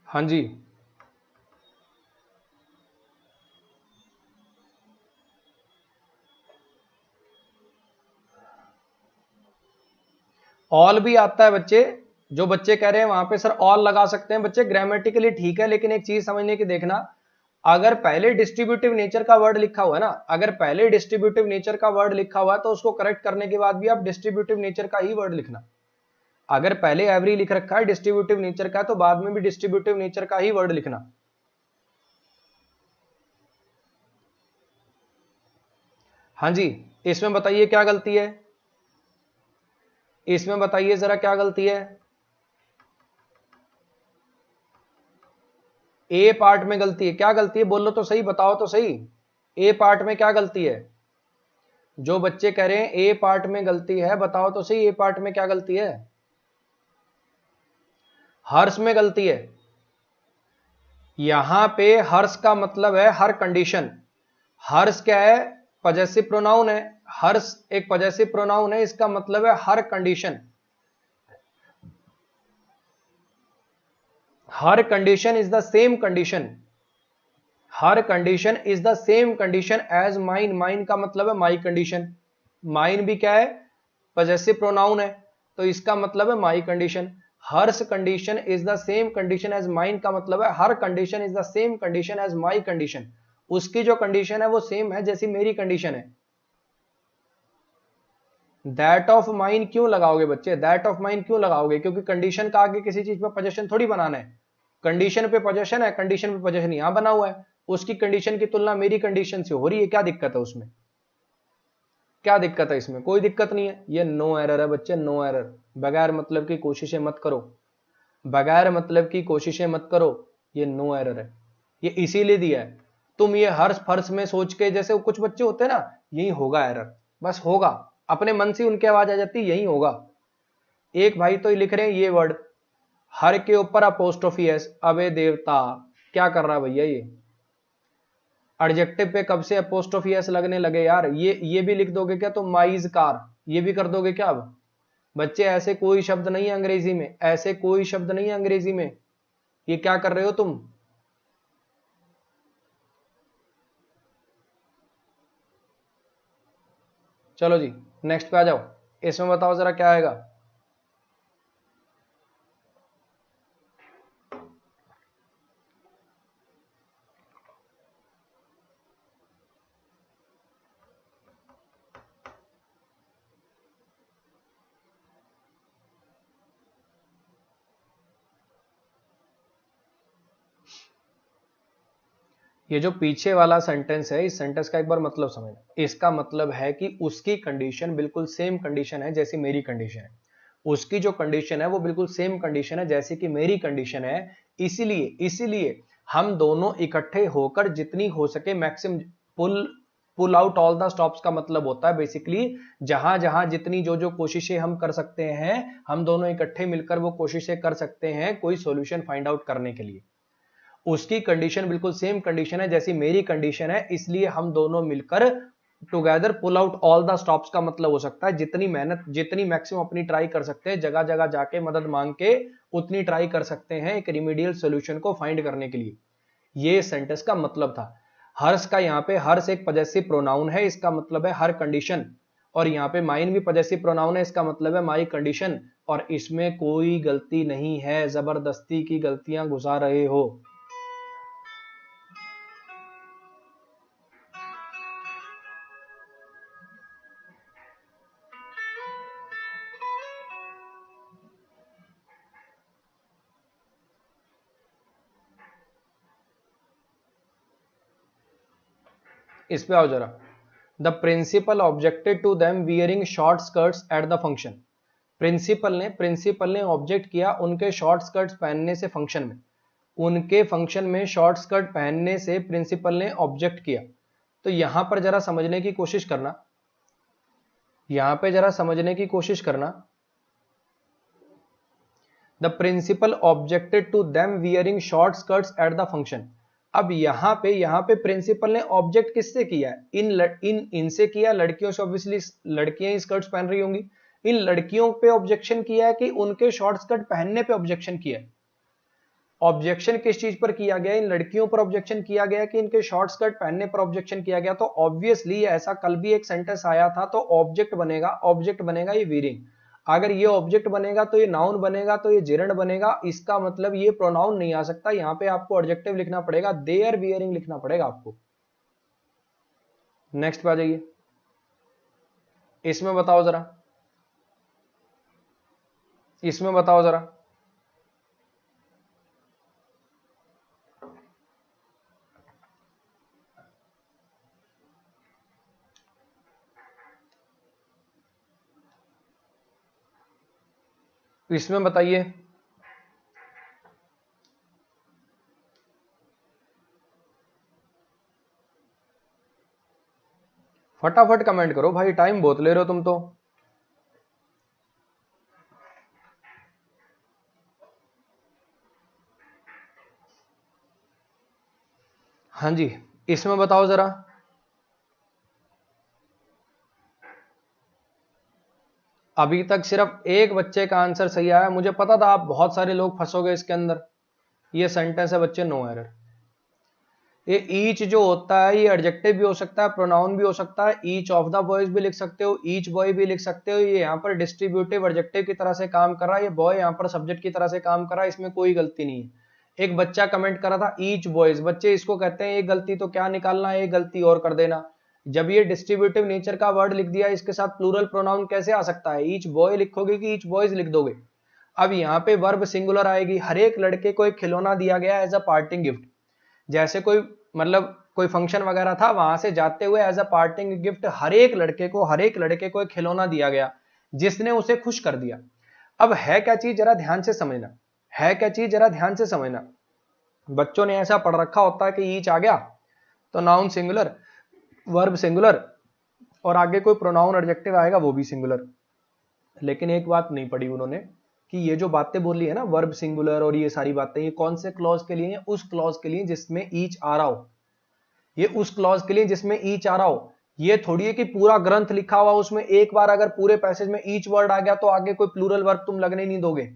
हाँ जी, ऑल भी आता है बच्चे। जो बच्चे कह रहे हैं वहां पे सर ऑल लगा सकते हैं, बच्चे ग्रामेटिकली ठीक है, लेकिन एक चीज समझने की देखना, अगर पहले डिस्ट्रीब्यूटिव नेचर का वर्ड लिखा हुआ है ना, अगर पहले डिस्ट्रीब्यूटिव नेचर का वर्ड लिखा हुआ है तो उसको करेक्ट करने के बाद भी आप डिस्ट्रीब्यूटिव नेचर का ही वर्ड लिखना। अगर पहले एवरी लिख रखा है डिस्ट्रीब्यूटिव नेचर का, तो बाद में भी डिस्ट्रीब्यूटिव नेचर का ही वर्ड लिखना। हाँ जी, इसमें बताइए क्या गलती है, इसमें बताइए जरा क्या गलती है। ए पार्ट में गलती है, क्या गलती है बोलो तो सही, बताओ तो सही। ए पार्ट में क्या गलती है? जो बच्चे कह रहे हैं ए पार्ट में गलती है, बताओ तो सही ए पार्ट में क्या गलती है। हर्ष में गलती है। यहां पे हर्ष का मतलब है हर कंडीशन। हर्ष क्या है? पजेसिव प्रोनाउन है। हर्ष एक पजेसिव प्रोनाउन है, इसका मतलब है her condition. Her condition is the same condition. Her condition is the same condition as mine. Mine का मतलब है माई कंडीशन। माइन भी क्या है? पजेसिव प्रोनाउन है, तो इसका मतलब है my condition. Hers condition is the same condition as mine का मतलब है her condition is the same condition as my condition. उसकी जो कंडीशन है वो सेम है जैसी मेरी कंडीशन है। दैट ऑफ माइन क्यों लगाओगे बच्चे? दैट ऑफ माइन क्यों लगाओगे? क्योंकि कंडीशन का आगे किसी चीज पे पोजीशन थोड़ी बनाना है। कंडीशन पे पोजीशन है, कंडीशन पे पोजीशन यहां बना हुआ है, उसकी कंडीशन की तुलना मेरी कंडीशन से हो रही है, क्या दिक्कत है उसमें? क्या दिक्कत है इसमें? कोई दिक्कत नहीं है। ये नो एरर है बच्चे, नो एरर। बगैर मतलब की कोशिशें मत करो, बगैर मतलब की कोशिशें मत करो, ये नो एरर है। ये इसीलिए दिया है। तुम ये हर्ष फर्श में सोच के, जैसे कुछ बच्चे होते हैं ना, यही होगा एरर, बस होगा, अपने मन से उनकी आवाज आ जाती है यही होगा। एक भाई तो लिख रहे हैं ये वर्ड हर के ऊपर अपोस्ट्रोफी एस। अबे देवता, क्या कर रहा है भैया ये? एडजेक्टिव पे कब से अपोस्ट्रोफी एस लगने लगे यार? ये भी लिख दोगे क्या तुम? माइज कार, ये भी कर दोगे क्या? अब बच्चे ऐसे कोई शब्द नहीं है अंग्रेजी में, ऐसे कोई शब्द नहीं है अंग्रेजी में। ये क्या कर रहे हो तुम? चलो जी नेक्स्ट पे आ जाओ। इसमें बताओ जरा क्या आएगा। ये जो पीछे वाला सेंटेंस है, इस सेंटेंस का एक बार मतलब समझना। इसका मतलब है कि उसकी कंडीशन बिल्कुल सेम कंडीशन है जैसी मेरी कंडीशन है। उसकी जो कंडीशन है वो बिल्कुल सेम कंडीशन है जैसे कि मेरी कंडीशन है। इसीलिए हम दोनों इकट्ठे होकर जितनी हो सके maximum pull out all the stops का मतलब होता है बेसिकली जहां जहां जितनी जो कोशिशें हम कर सकते हैं, हम दोनों इकट्ठे मिलकर वो कोशिशें कर सकते हैं कोई सॉल्यूशन फाइंड आउट करने के लिए। उसकी कंडीशन बिल्कुल सेम कंडीशन है जैसी मेरी कंडीशन है, इसलिए हम दोनों मिलकर together pull out all the stops का मतलब हो सकता है जितनी मेहनत, जितनी मैक्सिमम अपनी ट्राई कर सकते हैं, जगह जगह जाके मदद मांग के उतनी ट्राई कर सकते हैं एक रिमीडियल सॉल्यूशन को फाइंड करने के लिए। ये सेंटेंस का मतलब था। हर्ष का यहाँ पे हर्ष एक पजेसिव प्रोनाउन है, इसका मतलब है हर कंडीशन, और यहाँ पे माइन भी पजेसिव प्रोनाउन है, इसका मतलब है माई कंडीशन, और इसमें कोई गलती नहीं है, जबरदस्ती की गलतियां घुसा रहे हो। इस पे आओ जरा। The principal objected to them wearing short skirts at the function. Principal ने ऑब्जेक्ट किया उनके शॉर्ट स्कर्ट्स पहनने से फंक्शन में, उनके फंक्शन में शॉर्ट स्कर्ट पहनने से प्रिंसिपल ने ऑब्जेक्ट किया। तो यहां पर जरा समझने की कोशिश करना, यहां पे जरा समझने की कोशिश करना। The principal objected to them wearing short skirts at the function. अब यहां पे प्रिंसिपल ने ऑब्जेक्ट किससे किया है? इनसे किया, लड़कियों से ऑब्वियसली लड़कियां ही स्कर्ट्स पहन रही होंगी। इन लड़कियों पे ऑब्जेक्शन किया है कि उनके शॉर्ट स्कर्ट पहनने पे ऑब्जेक्शन किया है? ऑब्जेक्शन किस चीज पर किया गया? इन लड़कियों पर ऑब्जेक्शन किया गया कि इनके शॉर्ट स्कर्ट पहनने पर ऑब्जेक्शन किया गया। तो ऑब्वियसली ऐसा कल भी एक सेंटेंस आया था, तो ऑब्जेक्ट बनेगा ये वीरिंग। अगर ये ऑब्जेक्ट बनेगा तो ये नाउन बनेगा, तो ये जेरंड बनेगा, इसका मतलब ये प्रोनाउन नहीं आ सकता। यहां पे आपको एडजेक्टिव लिखना पड़ेगा, दे आर वियरिंग लिखना पड़ेगा आपको। नेक्स्ट पे आ जाइए, इसमें बताओ जरा, इसमें बताओ जरा। इसमें बताइए, फटाफट कमेंट करो भाई, टाइम बहुत ले रहे हो तुम तो। हाँ जी, इसमें बताओ जरा। अभी तक सिर्फ एक बच्चे का आंसर सही आया। मुझे पता था आप बहुत सारे लोग फंसोगे इसके अंदर। ये सेंटेंस है बच्चे, नो एरर। ये ईच जो होता है ये एडजेक्टिव भी हो सकता है, प्रोनाउन भी हो सकता है। ईच ऑफ द बॉयज भी लिख सकते हो, ईच बॉय भी लिख सकते हो। ये यहाँ पर डिस्ट्रीब्यूटिव एडजेक्टिव की तरह से काम कर रहा है, ये बॉय यहाँ पर सब्जेक्ट की तरह से काम कर रहा है, इसमें कोई गलती नहीं है। एक बच्चा कमेंट कर रहा था ईच बॉयज, बच्चे इसको कहते हैं एक गलती तो क्या निकालना है, एक गलती और कर देना। जब ये डिस्ट्रीब्यूटिव नेचर का वर्ड लिख दिया, इसके साथ प्लूरल प्रोनाउन कैसे आ सकता है? ईच बॉय लिखोगे कि ईच बॉयज लिख दोगे? अब यहाँ पे वर्ब सिंगुलर आएगी। हर एक लड़के को एक खिलौना दिया गया एज अ पार्टिंग गिफ्ट। जैसे कोई मतलब कोई फंक्शन वगैरह था, वहां से जाते हुए एज अ पार्टिंग गिफ्ट हर एक लड़के को एक खिलौना दिया गया जिसने उसे खुश कर दिया। अब है क्या चीज, जरा ध्यान से समझना। है क्या चीज, जरा ध्यान से समझना। बच्चों ने ऐसा पढ़ रखा होता है कि ईच आ गया तो नाउन सिंगुलर, वर्ब सिंगुलर, और आगे कोई प्रोनाउन एडजेक्टिव आएगा वो भी सिंगुलर। लेकिन एक बात नहीं पढ़ी उन्होंने कि ये जो बातें बोली है ना, वर्ब सिंगुलर और ये सारी बातें, ये कौन से क्लॉज के लिए है? उस क्लॉज के लिए जिसमें ईच आ रहा हो। ये उस क्लॉज के लिए जिसमें ईच आ रहा हो। ये थोड़ी है कि पूरा ग्रंथ लिखा हुआ उसमें एक बार अगर पूरे पैसेज में ईच वर्ड आ गया तो आगे कोई प्लूरल वर्ब तुम लगने नहीं दोगे।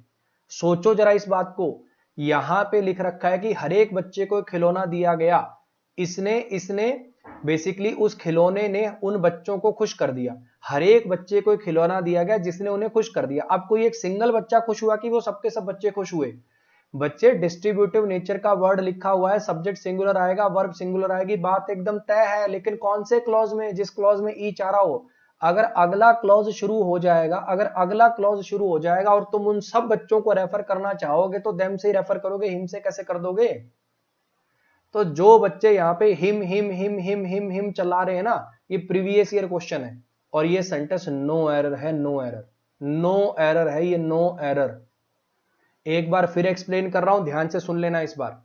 सोचो जरा इस बात को। यहां पे लिख रखा है कि हर एक बच्चे को खिलौना दिया गया। इसने इसने बेसिकली उस खिलौने ने उन बच्चों को खुश कर दिया। हर एक बच्चे को खिलौना दिया गया जिसने उन्हें खुश कर दिया। अब कोई एक सिंगल बच्चा खुश हुआ कि वो सबके सब बच्चे खुश हुए? बच्चे डिस्ट्रीब्यूटिव नेचर का वर्ड लिखा हुआ है, सब्जेक्ट सिंगुलर आएगा, वर्ब सिंगुलर आएगी, बात एकदम तय है। लेकिन कौन से क्लॉज में? जिस क्लॉज में ईच आ रहा हो। अगर अगला क्लॉज शुरू हो जाएगा, और तुम उन सब बच्चों को रेफर करना चाहोगे तो देम से ही रेफर करोगे, हिम से कैसे कर दोगे? तो जो बच्चे यहाँ pay him him him him him him चला रहे हैं ना, ये प्रीवियस ईयर क्वेश्चन है, और ये सेंटेंस नो एरर है, नो एरर, नो एरर है, ये नो एरर। एक बार फिर एक्सप्लेन कर रहा हूं, ध्यान से सुन लेना इस बार।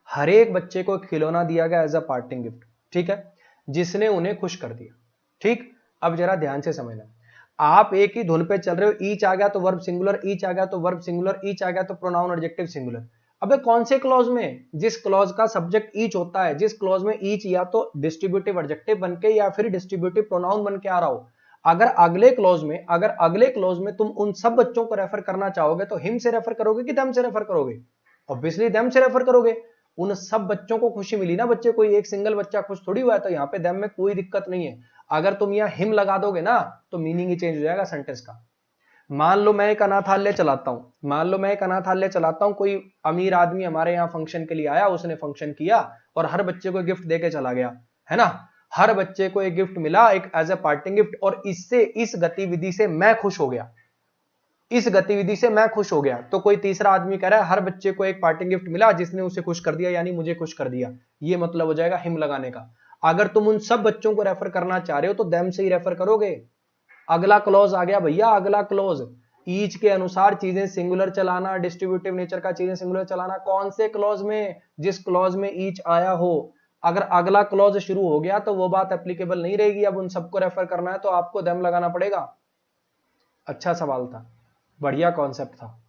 हर एक बच्चे को खिलौना दिया गया एज अ पार्टिंग गिफ्ट, ठीक है, जिसने उन्हें खुश कर दिया। ठीक, अब जरा ध्यान से समझना। आप एक ही धुन पे चल रहे हो, ईच आ गया तो वर्ब सिंगुलर, ईच आ गया तो वर्ब सिंगुलर, ईच आ गया तो प्रोनाउन एडजेक्टिव सिंगुलर। अबे कौन से क्लॉज में? जिस क्लॉज का सब्जेक्ट ईच होता है, जिस क्लॉज में ईच या तो डिस्ट्रीब्यूटिव एडजेक्टिव बनके या फिर डिस्ट्रीब्यूटिव प्रोनाउन बन के आ रहा हो। अगर अगले क्लॉज में तुम उन सब बच्चों को रेफर करना चाहोगे तो हिम से रेफर करोगे कि देम से रेफर करोगे? ऑब्वियसली देम से रेफर करोगे। उन सब बच्चों को खुशी मिली ना, बच्चे कोई एक सिंगल बच्चा खुश थोड़ी हुआ है, तो यहाँ पे देम में कोई दिक्कत नहीं है। अगर तुम यहाँ हिम लगा दोगे ना तो मीनिंग ही चेंज हो जाएगा सेंटेंस का। मान लो मैं एक अनाथालय चलाता हूं, कोई अमीर आदमी हमारे यहाँ फंक्शन के लिए आया, उसने फंक्शन किया और हर बच्चे को गिफ्ट देके चला गया, है ना। हर बच्चे को एक गिफ्ट मिला, एक एज ए पार्टिंग गिफ्ट, और इस गतिविधि से मैं खुश हो गया। तो कोई तीसरा आदमी कह रहा है हर बच्चे को एक पार्टिंग गिफ्ट मिला जिसने उसे खुश कर दिया, यानी मुझे खुश कर दिया। ये मतलब हो जाएगा हिम लगाने का। अगर तुम उन सब बच्चों को रेफर करना चाह रहे हो तो देम से ही रेफर करोगे। अगला क्लॉज आ गया भैया, अगला क्लॉज, ईच के अनुसार चीजें सिंगुलर चलाना, डिस्ट्रीब्यूटिव नेचर का चीजें सिंगुलर चलाना। कौन से क्लॉज में? जिस क्लॉज में ईच आया हो। अगर अगला क्लॉज शुरू हो गया तो वो बात एप्लीकेबल नहीं रहेगी। अब उन सबको रेफर करना है तो आपको देम लगाना पड़ेगा। अच्छा सवाल था, बढ़िया कॉन्सेप्ट था।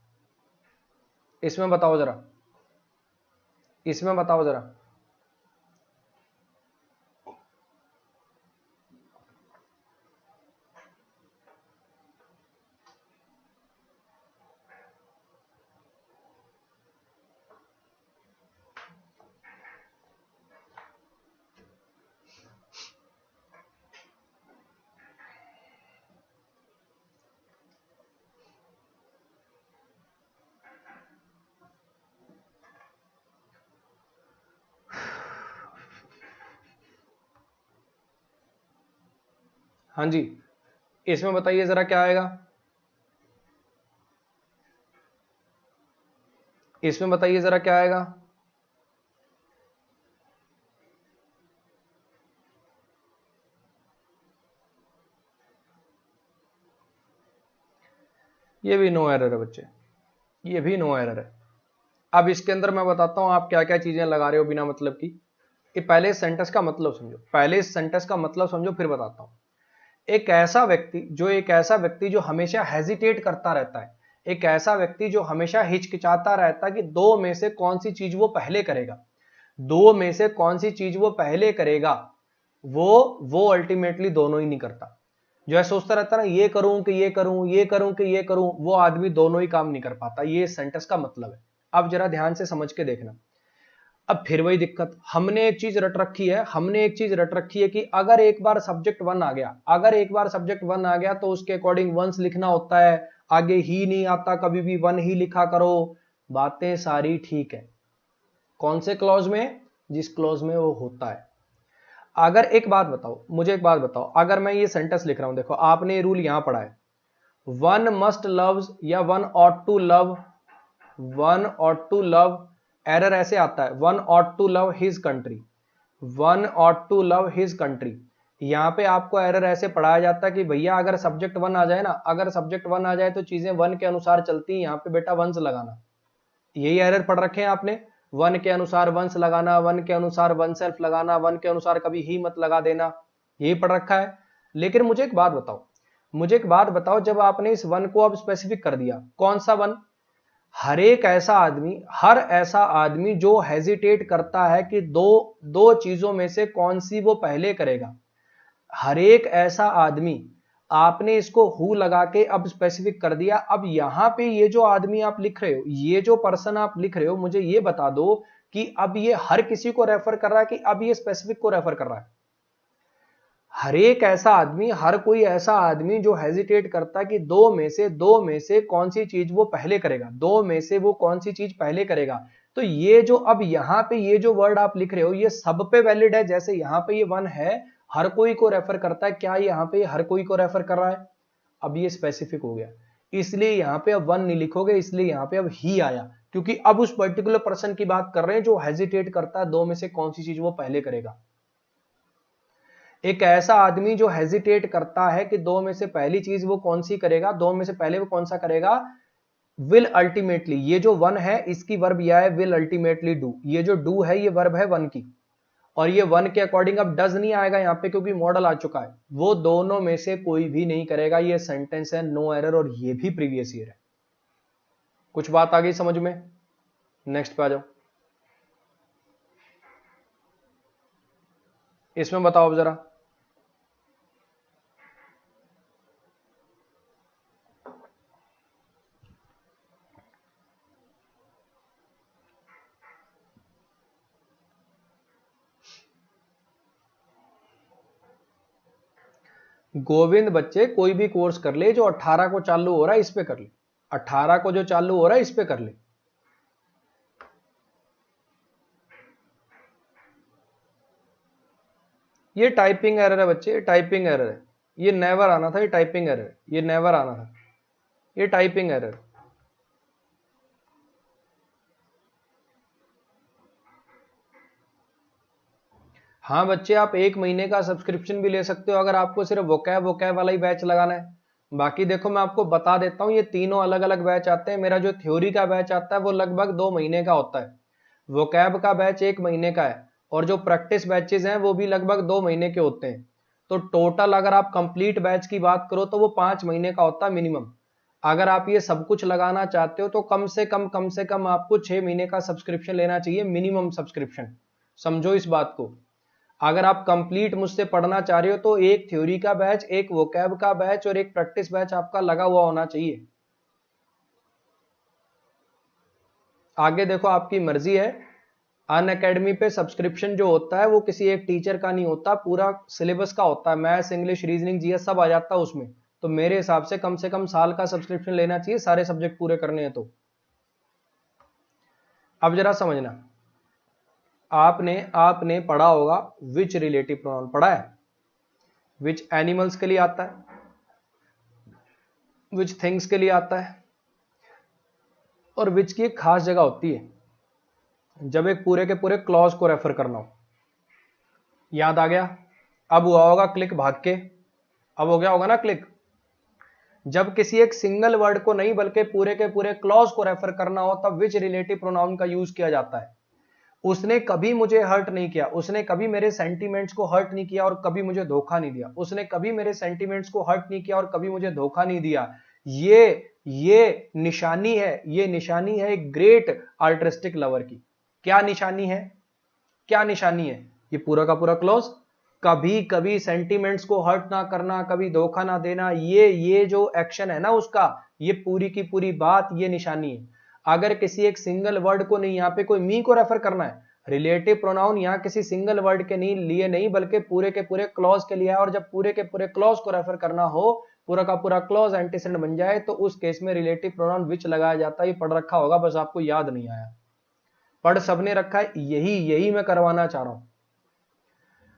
इसमें बताओ जरा, हाँ जी, इसमें बताइए जरा क्या आएगा, इसमें बताइए जरा क्या आएगा। ये भी नो एरर है बच्चे, ये भी नो एरर है। अब इसके अंदर मैं बताता हूं आप क्या क्या चीजें लगा रहे हो बिना मतलब की। ये पहले सेंटेंस का मतलब समझो, फिर बताता हूं। एक ऐसा व्यक्ति जो हमेशा हेजिटेट करता रहता है, एक ऐसा व्यक्ति जो हमेशा हिचकिचाता रहता है कि दो में से कौन सी चीज वो पहले करेगा, वो अल्टीमेटली दोनों ही नहीं करता। जो है सोचता रहता है ना, ये करूं कि ये करूं, वो आदमी दोनों ही काम नहीं कर पाता। ये सेंटेंस का मतलब है। अब जरा ध्यान से समझ के देखना। अब फिर वही दिक्कत, हमने एक चीज रट रखी है कि अगर एक बार सब्जेक्ट वन आ गया तो उसके अकॉर्डिंग वंस लिखना होता है, आगे ही नहीं आता, कभी भी वन ही लिखा करो। बातें सारी ठीक है, कौन से क्लॉज में? जिस क्लॉज में वो होता है। अगर मुझे एक बात बताओ, अगर मैं ये सेंटेंस लिख रहा हूं, देखो आपने ये रूल यहां पढ़ा है, वन मस्ट लव्स या one ought to love, error ऐसे आता है, one ought to love his country. यहां पे आपको एरर ऐसे पढ़ाया जाता है कि भैया अगर सब्जेक्ट वन आ जाए तो चीजें वन के अनुसार चलती है, यहां पे बेटा वंस लगाना। यही एरर पढ़ रखे हैं आपने, वन के अनुसार वंस लगाना, वन के अनुसार वन सेल्फ लगाना, वन के अनुसार कभी ही मत लगा देना, यही पढ़ रखा है। लेकिन मुझे एक बात बताओ, जब आपने इस वन को अब स्पेसिफिक कर दिया, कौन सा वन? हर ऐसा आदमी जो हेजिटेट करता है कि दो चीजों में से कौन सी वो पहले करेगा, हर एक ऐसा आदमी, आपने इसको हु लगा के अब स्पेसिफिक कर दिया। अब यहां पे ये जो आदमी आप लिख रहे हो, ये जो पर्सन आप लिख रहे हो, मुझे ये बता दो कि अब ये हर किसी को रेफर कर रहा है कि अब ये स्पेसिफिक को रेफर कर रहा है? हर कोई ऐसा आदमी जो हेजिटेट करता है कि दो में से कौन सी चीज वो पहले करेगा, तो ये जो अब यहां पे ये जो वर्ड आप लिख रहे हो, ये सब पे वैलिड है। जैसे यहां पे ये वन है, हर कोई को रेफर करता है, क्या यहां पे हर कोई को रेफर कर रहा है? अब ये स्पेसिफिक हो गया, इसलिए यहां पे अब वन नहीं लिखोगे, इसलिए यहां पे अब ही आया, क्योंकि अब उस पर्टिकुलर पर्सन की बात कर रहे हैं जो हेजिटेट करता है दो में से कौन सी चीज वो पहले करेगा। एक ऐसा आदमी जो हेजिटेट करता है कि दो में से पहली चीज वो कौन सी करेगा, दो में से पहले वो कौन सा करेगा, विल अल्टीमेटली। ये जो वन है इसकी वर्ब यह है विल अल्टीमेटली डू, ये जो डू है ये वर्ब है वन की, और ये वन के अकॉर्डिंग अब डज नहीं आएगा यहां पे क्योंकि मॉडल आ चुका है। वो दोनों में से कोई भी नहीं करेगा, ये सेंटेंस है नो एरर, और ये भी प्रीवियस ईयर है। कुछ बात आ गई समझ में? नेक्स्ट पे आ जाओ। इसमें बताओ अब जरा, गोविंद बच्चे कोई भी कोर्स कर ले, जो 18 को चालू हो रहा है इस पे कर ले, 18 को जो चालू हो रहा है इस पे कर ले। ये टाइपिंग एरर है बच्चे, ये टाइपिंग एरर है, ये नेवर आना था, ये टाइपिंग एरर, ये नेवर आना था, ये टाइपिंग एरर। हाँ बच्चे, आप 1 महीने का सब्सक्रिप्शन भी ले सकते हो अगर आपको सिर्फ वोकैब वाला ही बैच लगाना है। बाकी देखो मैं आपको बता देता हूँ, ये तीनों अलग अलग बैच आते हैं। मेरा जो थ्योरी का बैच आता है वो लगभग 2 महीने का होता है, वोकैब का बैच 1 महीने का है, और जो प्रैक्टिस बैचेस हैं वो भी लगभग 2 महीने के होते हैं। तो टोटल अगर आप कंप्लीट बैच की बात करो तो वो 5 महीने का होता है मिनिमम। अगर आप ये सब कुछ लगाना चाहते हो तो कम से कम आपको 6 महीने का सब्सक्रिप्शन लेना चाहिए, मिनिमम सब्सक्रिप्शन। समझो इस बात को। अगर आप कंप्लीट मुझसे पढ़ना चाह रहे हो तो एक थ्योरी का बैच, एक वोकैब का बैच और एक प्रैक्टिस बैच आपका लगा हुआ होना चाहिए। आगे देखो आपकी मर्जी है। अनअकैडमी पे सब्सक्रिप्शन जो होता है वो किसी एक टीचर का नहीं होता, पूरा सिलेबस का होता है, मैथ्स इंग्लिश रीजनिंग जीएस सब आ जाता है उसमें। तो मेरे हिसाब से कम साल का सब्सक्रिप्शन लेना चाहिए, सारे सब्जेक्ट पूरे करने हैं तो। अब जरा समझना, आपने आपने पढ़ा होगा विच रिलेटिव प्रोनाउन, पढ़ा है? विच एनिमल्स के लिए आता है, विच थिंग्स के लिए आता है, और विच की एक खास जगह होती है जब एक पूरे के पूरे क्लॉज को रेफर करना हो। याद आ गया? अब हुआ होगा क्लिक भाग के, अब हो गया होगा ना क्लिक। जब किसी एक सिंगल वर्ड को नहीं बल्कि पूरे के पूरे क्लॉज को रेफर करना हो तब विच रिलेटिव प्रोनाउन का यूज किया जाता है। उसने कभी मुझे हर्ट नहीं किया, उसने कभी मेरे सेंटीमेंट्स को हर्ट नहीं किया और कभी मुझे धोखा नहीं दिया, उसने कभी मेरे सेंटीमेंट्स को हर्ट नहीं किया और कभी मुझे धोखा नहीं दिया। ये निशानी है, ये निशानी है एक ग्रेट आल्ट्रिस्टिक लवर की। क्या निशानी है? क्या निशानी है? ये पूरा का पूरा क्लोज, कभी कभी सेंटीमेंट्स को हर्ट ना करना, कभी धोखा ना देना, ये जो एक्शन है ना उसका, ये पूरी की पूरी बात, ये निशानी है। अगर किसी एक सिंगल वर्ड को नहीं, यहाँ पे कोई मी को रेफर करना है, रिलेटिव प्रोनाउन यहाँ किसी सिंगल वर्ड के नहीं लिए नहीं बल्कि पूरे के पूरे क्लॉज के लिए है। और जब पूरे के पूरे क्लॉज को रेफर करना हो, पूरा का पूरा क्लॉज एंटीसेडेंट बन जाए, तो उस केस में रिलेटिव प्रोनाउन विच लगाया जाता है। ये पढ़ रखा होगा, बस आपको याद नहीं आया। पढ़ सबने रखा है, यही मैं करवाना चाह रहा हूं।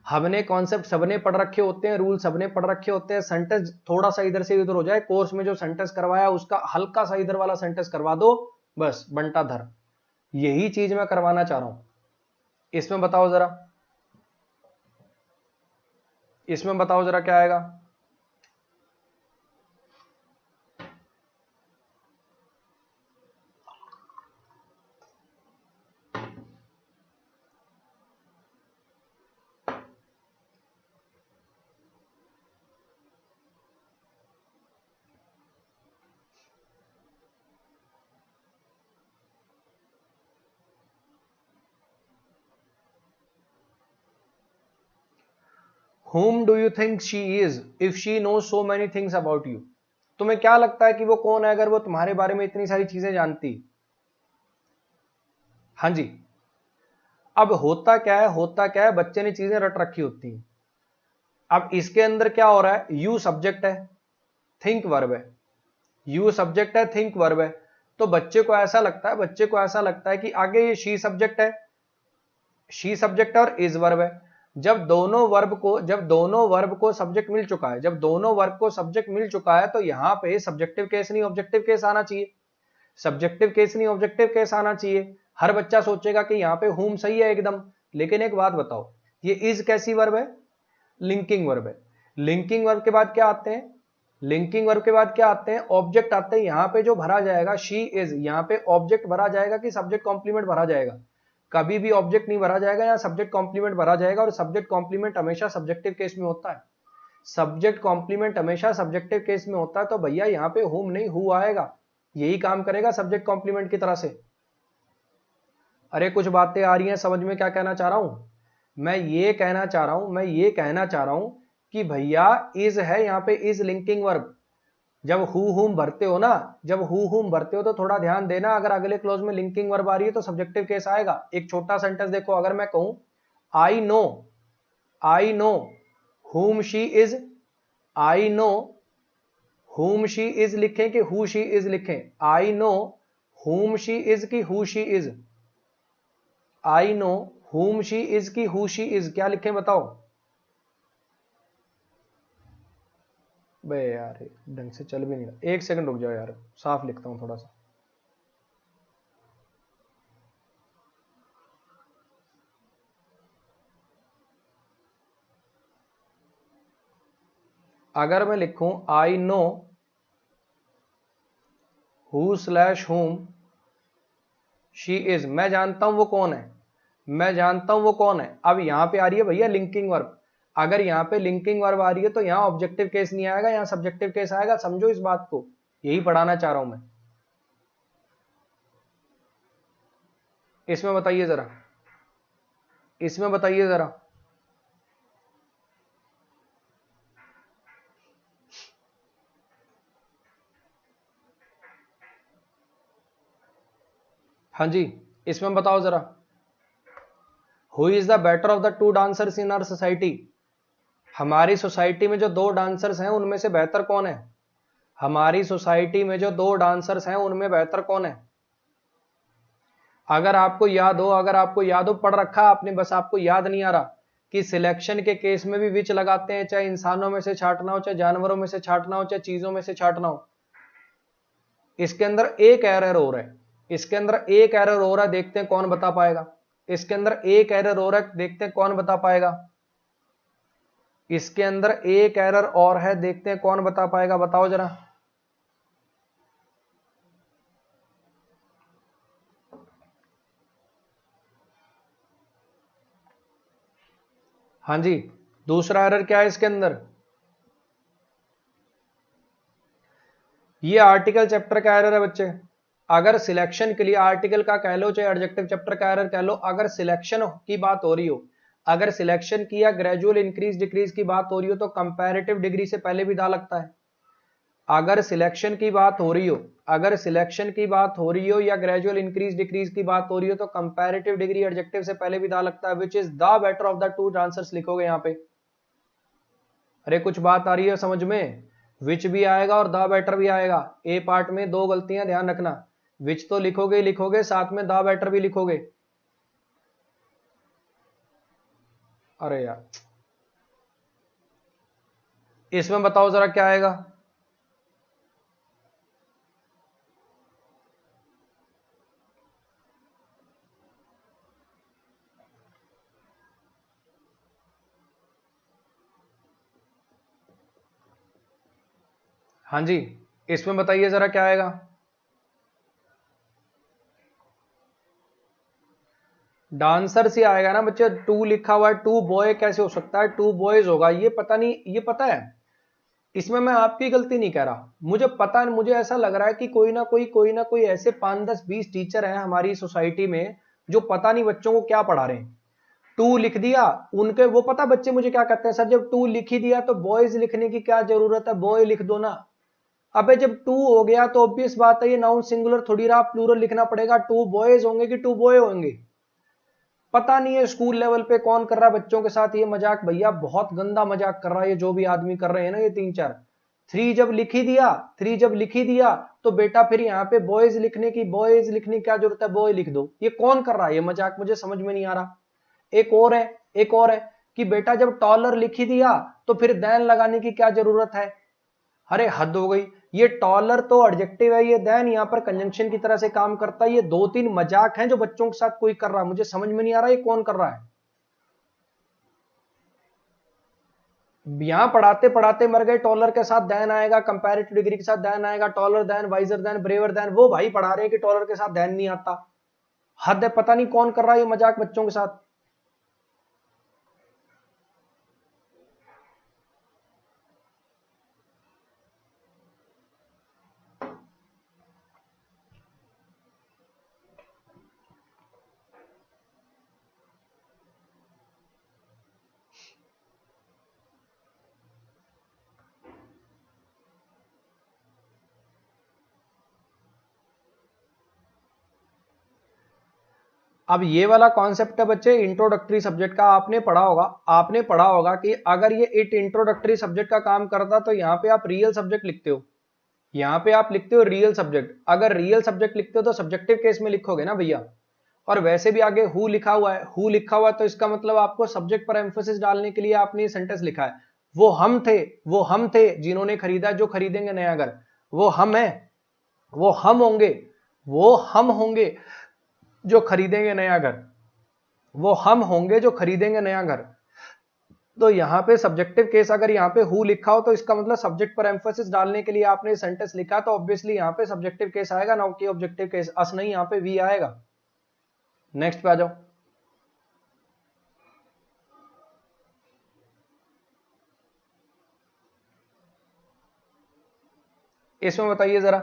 हमने कॉन्सेप्ट सबने पढ़ रखे होते हैं, रूल सबने पढ़ रखे होते हैं। सेंटेंस थोड़ा सा इधर से उधर हो जाए, कोर्स में जो सेंटेंस करवाया उसका हल्का सा इधर वाला सेंटेंस करवा दो, बस बंटा धर। यही चीज मैं करवाना चाह रहा हूं। इसमें बताओ जरा, इसमें बताओ जरा क्या आएगा? Whom do you think she is if she knows so many things about you? तुम्हें क्या लगता है कि वो कौन है अगर वो तुम्हारे बारे में इतनी सारी चीजें जानती? हाँ जी। अब होता क्या है, होता क्या है, बच्चे ने चीजें रट रखी होती हैं। अब इसके अंदर क्या हो रहा है, यू सब्जेक्ट है, थिंक वर्ब है, यू सब्जेक्ट है, थिंक वर्ब है। तो बच्चे को ऐसा लगता है कि आगे ये शी सब्जेक्ट है, शी सब्जेक्ट है और इज वर्ब है। जब दोनों वर्ब को सब्जेक्ट मिल चुका है, तो यहां पे सब्जेक्टिव केस नहीं ऑब्जेक्टिव केस आना चाहिए, सब्जेक्टिव केस नहीं ऑब्जेक्टिव केस आना चाहिए। हर बच्चा सोचेगा कि यहाँ पे हुम सही है एकदम, लेकिन एक बात बताओ, ये इज कैसी वर्ब है? लिंकिंग वर्ब है। लिंकिंग वर्ब के बाद क्या आते हैं? ऑब्जेक्ट आते हैं। यहाँ पे जो भरा जाएगा शी इज, यहाँ पे ऑब्जेक्ट भरा जाएगा कि सब्जेक्ट कॉम्प्लीमेंट भरा जाएगा? कभी भी ऑब्जेक्ट नहीं भरा जाएगा, यहाँ सब्जेक्ट कॉम्प्लीमेंट भरा जाएगा। और सब्जेक्ट कॉम्प्लीमेंट हमेशा सब्जेक्टिव केस में होता है, तो भैया यहाँ पे हुम नहीं हु आएगा, यही काम करेगा सब्जेक्ट कॉम्प्लीमेंट की तरह से। अरे कुछ बातें आ रही हैं समझ में, क्या कहना चाह रहा हूं मैं? ये कहना चाह रहा हूं, मैं ये कहना चाह रहा हूं कि भैया इज है यहाँ पे, इज लिंकिंग वर्ब। जब हुम भरते हो ना, जब हुम भरते हो तो थोड़ा ध्यान देना, अगर अगले क्लोज में लिंकिंग वर्ब आ रही है तो सब्जेक्टिव केस आएगा। एक छोटा सेंटेंस देखो, अगर मैं कहूं आई नो हुम शी इज, आई नो हुम शी इज लिखें कि हु शी इज लिखें? आई नो हुम शी इज की who she is? I know हुम शी इज की हु शी इज, क्या लिखें बताओ? बे यार ढंग से चल भी नहीं रहा, एक सेकंड रुक जाओ यार, साफ लिखता हूं थोड़ा सा। अगर मैं लिखूं आई नो हु स्लैश हुम शी इज, मैं जानता हूं वो कौन है, मैं जानता हूं वो कौन है। अब यहां पे आ रही है भैया लिंकिंग वर्ब, अगर यहां पे लिंकिंग वर्ब आ रही है तो यहां ऑब्जेक्टिव केस नहीं आएगा, यहां सब्जेक्टिव केस आएगा। समझो इस बात को, यही पढ़ाना चाह रहा हूं मैं। इसमें बताइए जरा, इसमें बताइए जरा। हाँ जी, इसमें बताओ जरा। Who is the better of the two dancers in our society? हमारी सोसाइटी में जो दो डांसर्स हैं उनमें से बेहतर कौन है? हमारी सोसाइटी में जो दो डांसर्स हैं उनमें बेहतर कौन है? अगर आपको याद हो, अगर आपको याद हो, पढ़ रखा आपने, बस आपको याद नहीं आ रहा कि सिलेक्शन के केस में भी विच लगाते हैं, चाहे इंसानों में से छांटना हो, चाहे जानवरों में से छांटना हो, चाहे चीजों में से छांटना हो। इसके अंदर एक एरर हो रहा है, इसके अंदर एक एरर हो रहा है, देखते हैं कौन बता पाएगा। इसके अंदर एक एरर हो रहा है, देखते हैं कौन बता पाएगा। इसके अंदर एक एरर और है, देखते हैं कौन बता पाएगा, बताओ जरा। हाँ जी, दूसरा एरर क्या है इसके अंदर? ये आर्टिकल चैप्टर का एरर है बच्चे। अगर सिलेक्शन के लिए आर्टिकल का कह लो, चाहे एडजेक्टिव चैप्टर का एरर कह लो, अगर सिलेक्शन की बात हो रही हो, अगर सिलेक्शन की या ग्रेजुअल इंक्रीज डिक्रीज की बात हो रही हो तो कंपैरेटिव डिग्री से पहले भी दा लगता है। अगर सिलेक्शन की बात हो रही हो, अगर सिलेक्शन की बात हो रही हो या ग्रेजुअल इंक्रीज डिक्रीज की बात हो रही हो तो कंपैरेटिव डिग्री एडजेक्टिव से पहले भी दा लगता है, which is the better of the two answers लिखोगे यहां पे। अरे कुछ बात आ रही है समझ में? विच भी आएगा और द बेटर भी आएगा। ए पार्ट में दो गलतियां ध्यान रखना, विच तो लिखोगे ही लिखोगे, साथ में द बेटर भी लिखोगे। अरे यार, इसमें बताओ जरा क्या आएगा। हाँ जी, इसमें बताइए जरा क्या आएगा। डांसर से आएगा ना बच्चे, टू लिखा हुआ है, टू बॉय कैसे हो सकता है? टू बॉयज होगा, ये पता नहीं, ये पता है। इसमें मैं आपकी गलती नहीं कह रहा, मुझे पता नहीं, मुझे ऐसा लग रहा है कि कोई ना कोई ऐसे 5 10 20 टीचर हैं हमारी सोसाइटी में जो पता नहीं बच्चों को क्या पढ़ा रहे हैं। टू लिख दिया उनके, वो पता बच्चे मुझे क्या कहते हैं, सर जब टू लिख ही दिया तो बॉयज लिखने की क्या जरूरत है, बॉय लिख दो ना। अबे जब टू हो गया तो ऑब्वियस बात है ये नाउन सिंगुलर थोड़ी रहा, प्लूरल लिखना पड़ेगा। टू बॉयज होंगे कि टू बॉय होंगे? पता नहीं है स्कूल लेवल पे कौन कर रहा है बच्चों के साथ ये मजाक, भैया बहुत गंदा मजाक कर रहा है ये जो भी आदमी कर रहे हैं ना ये 3 4। थ्री जब लिख ही दिया, थ्री जब लिख ही दिया तो बेटा फिर यहाँ पे बॉयज लिखने की, बॉयज लिखने की क्या जरूरत है, बॉय लिख दो। ये कौन कर रहा है ये मजाक, मुझे समझ में नहीं आ रहा। एक और है, एक और है कि बेटा जब टॉलर लिख ही दिया तो फिर देन लगाने की क्या जरूरत है। अरे हद हो गई, ये टॉलर तो एडजेक्टिव है, ये देन यहाँ पर कंजंक्शन की तरह से काम करता है। ये 2 3 मजाक हैं जो बच्चों के साथ कोई कर रहा है, मुझे समझ में नहीं आ रहा ये कौन कर रहा है। यहां पढ़ाते पढ़ाते मर गए, टॉलर के साथ देन आएगा, कंपैरेटिव डिग्री के साथ देन आएगा, taller than, visor then, braver than, वो भाई पढ़ा रहे हैं कि टॉलर के साथ देन नहीं आता। हद है, पता नहीं कौन कर रहा है ये मजाक बच्चों के साथ। अब ये वाला कॉन्सेप्ट है बच्चे इंट्रोडक्टरी सब्जेक्ट का, आपने पढ़ा होगा कि अगर ये इट इंट्रोडक्टरी सब्जेक्ट का काम करता तो यहाँ पे आप रियल सब्जेक्ट लिखते हो, यहाँ पे आप लिखते हो रियल सब्जेक्ट। अगर रियल सब्जेक्ट लिखते हो तो सब्जेक्टिव केस में लिखोगे ना भैया। और वैसे भी आगे हु लिखा हुआ है, हु लिखा हुआ है तो इसका मतलब आपको सब्जेक्ट पर एम्फोसिस डालने के लिए आपने ये सेंटेंस लिखा है, वो हम थे जिन्होंने खरीदा जो खरीदेंगे नया घर। वो हम है, वो हम होंगे जो खरीदेंगे नया घर, वो हम होंगे जो खरीदेंगे नया घर। तो यहाँ पे सब्जेक्टिव केस अगर यहाँ पे हु लिखा हो तो इसका मतलब सब्जेक्ट पर एम्फोसिस डालने के लिए आपने सेंटेंस लिखा, तो ऑब्वियसली यहाँ पे सब्जेक्टिव केस आएगा ना कि ऑब्जेक्टिव केस, अस नहीं यहाँ पे वी आएगा। नेक्स्ट पे आ जाओ। इसमें बताइए जरा,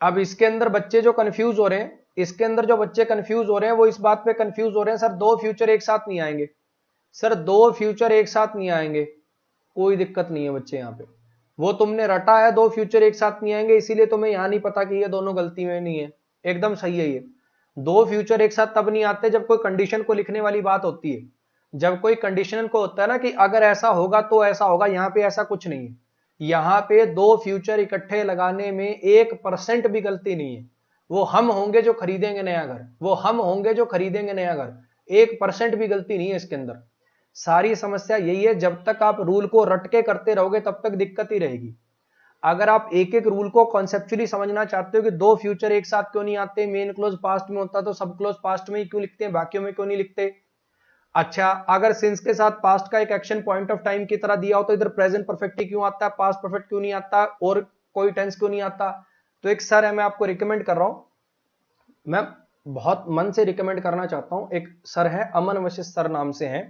अब इसके अंदर बच्चे जो कंफ्यूज हो रहे हैं, इसके अंदर जो बच्चे कंफ्यूज हो रहे हैं वो इस बात पे कंफ्यूज हो रहे हैं सर दो फ्यूचर एक साथ नहीं आएंगे, सर दो फ्यूचर एक साथ नहीं आएंगे। कोई दिक्कत नहीं है बच्चे, यहाँ पे वो तुमने रटा है दो फ्यूचर एक साथ नहीं आएंगे, इसीलिए तुम्हें यहां नहीं पता कि ये दोनों गलती में नहीं है, एकदम सही है। ये दो फ्यूचर एक साथ तब नहीं आते जब कोई कंडीशन को लिखने वाली बात होती है, जब कोई कंडीशन को होता है ना कि अगर ऐसा होगा तो ऐसा होगा, यहाँ पे ऐसा कुछ नहीं है। यहाँ पे दो फ्यूचर इकट्ठे लगाने में 1% भी गलती नहीं है। वो हम होंगे जो खरीदेंगे नया घर, वो हम होंगे जो खरीदेंगे नया घर, 1% भी गलती नहीं है इसके अंदर। सारी समस्या यही है, जब तक आप रूल को रटके करते रहोगे तब तक दिक्कत ही रहेगी। अगर आप एक एक रूल को कॉन्सेप्चुअली समझना चाहते हो कि दो फ्यूचर एक साथ क्यों नहीं आते, मेन क्लोज पास्ट में होता तो सब क्लोज पास्ट में ही क्यों लिखते हैं, बाकियों में क्यों नहीं लिखते। अच्छा, अगर सिंस के साथ पास्ट का एक एक्शन पॉइंट ऑफ टाइम की तरह दिया हो तो इधर प्रेजेंट परफेक्ट ही क्यों आता है, पास्ट परफेक्ट क्यों नहीं आता, और कोई टेंस क्यों नहीं आता। तो एक सर है, मैं आपको रिकमेंड कर रहा हूं, मैं बहुत मन से रिकमेंड करना चाहता हूं। एक सर है, अमन वशिष्ठ सर नाम से हैं,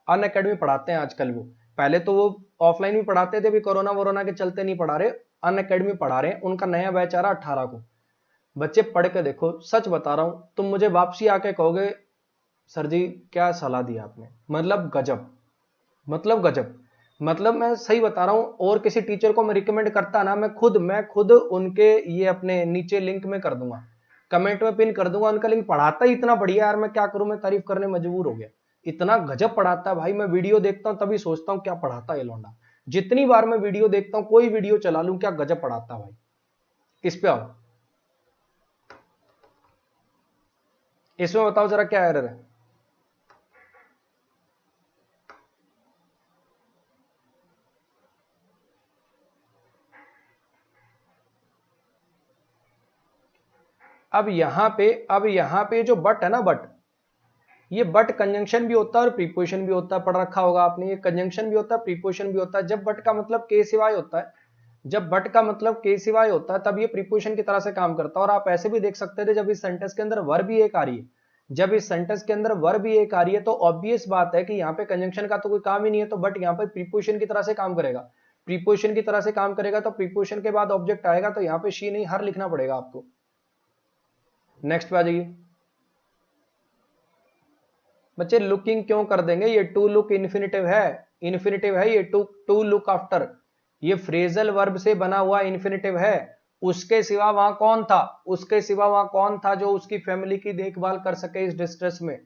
अन अकेडमी पढ़ाते हैं आजकल। वो पहले तो वो ऑफलाइन भी पढ़ाते थे, अभी कोरोना वोरोना के चलते नहीं पढ़ा रहे, अन अकेडमी पढ़ा रहे हैं। उनका नया बैच आ रहा 18 को, बच्चे पढ़ के देखो, सच बता रहा हूं, तुम मुझे वापसी आके कहोगे सर जी क्या सलाह दी आपने, मतलब गजब, मतलब गजब। मतलब मैं सही बता रहा हूं, और किसी टीचर को मैं रिकमेंड करता ना, मैं खुद उनके ये अपने नीचे लिंक में कर दूंगा, कमेंट में पिन कर दूंगा उनका लिंक। पढ़ाता ही इतना बढ़िया यार, मैं क्या करूं, मैं तारीफ करने मजबूर हो गया, इतना गजब पढ़ाता है भाई। मैं वीडियो देखता हूं तभी सोचता हूं क्या पढ़ाता है ये लौंडा, जितनी बार मैं वीडियो देखता हूं, कोई वीडियो चला लूं, क्या गजब पढ़ाता है भाई। इस पे आओ, इसमें बताओ जरा क्या एरर है। अब यहां पे जो बट है ना, बट, ये बट कंजंक्शन भी होता है और प्रीपोजिशन भी होता है, पढ़ रखा होगा आपने, ये कंजंक्शन भी होता है प्रीपोजिशन भी होता है। जब बट का मतलब के सिवाय होता है, जब बट का मतलब के सिवाय होता है तब ये प्रीपोजिशन की तरह से काम करता है। और आप ऐसे भी देख सकते थे, जब इस सेंटेंस के अंदर वर्ब भी एक आ रही है, जब इस सेंटेंस के अंदर वर्ब भी एक आ रही है तो ऑब्वियस बात है कि यहाँ पे कंजंक्शन का तो कोई काम ही नहीं है, तो बट यहाँ पे प्रीपोजिशन की तरह से काम करेगा। प्रीपोजिशन की तरह से काम करेगा तो प्रीपोजिशन के बाद ऑब्जेक्ट आएगा, तो यहाँ पे शी नहीं हर लिखना पड़ेगा आपको। नेक्स्ट पे आ जाइए बच्चे, लुकिंग क्यों कर देंगे, ये टू लुक इन्फिनिटिव है, इन्फिनिटिव है ये, टू लुक आफ्टर, ये फ्रेजल वर्ब से बना हुआ इन्फिनिटिव है। उसके सिवा वहां कौन था, उसके सिवा वहां कौन था जो उसकी फैमिली की देखभाल कर सके इस डिस्ट्रेस में,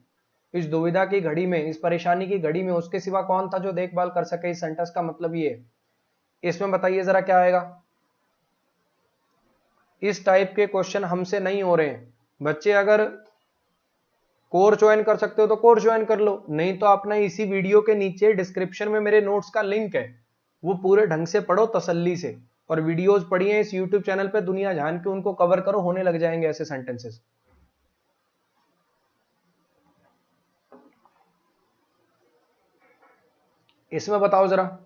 इस दुविधा की घड़ी में, इस परेशानी की घड़ी में, उसके सिवा कौन था जो देखभाल कर सके। इस सेंटेंस का मतलब ये है। इसमें बताइए जरा क्या आएगा। इस टाइप के क्वेश्चन हमसे नहीं हो रहे हैं बच्चे, अगर कोर्स ज्वाइन कर सकते हो तो कोर्स ज्वाइन कर लो, नहीं तो अपना इसी वीडियो के नीचे डिस्क्रिप्शन में मेरे नोट्स का लिंक है, वो पूरे ढंग से पढ़ो तसल्ली से, और वीडियोस पढ़िए इस यूट्यूब चैनल पे, दुनिया जान के उनको कवर करो, होने लग जाएंगे ऐसे सेंटेंसेस। इसमें बताओ जरा,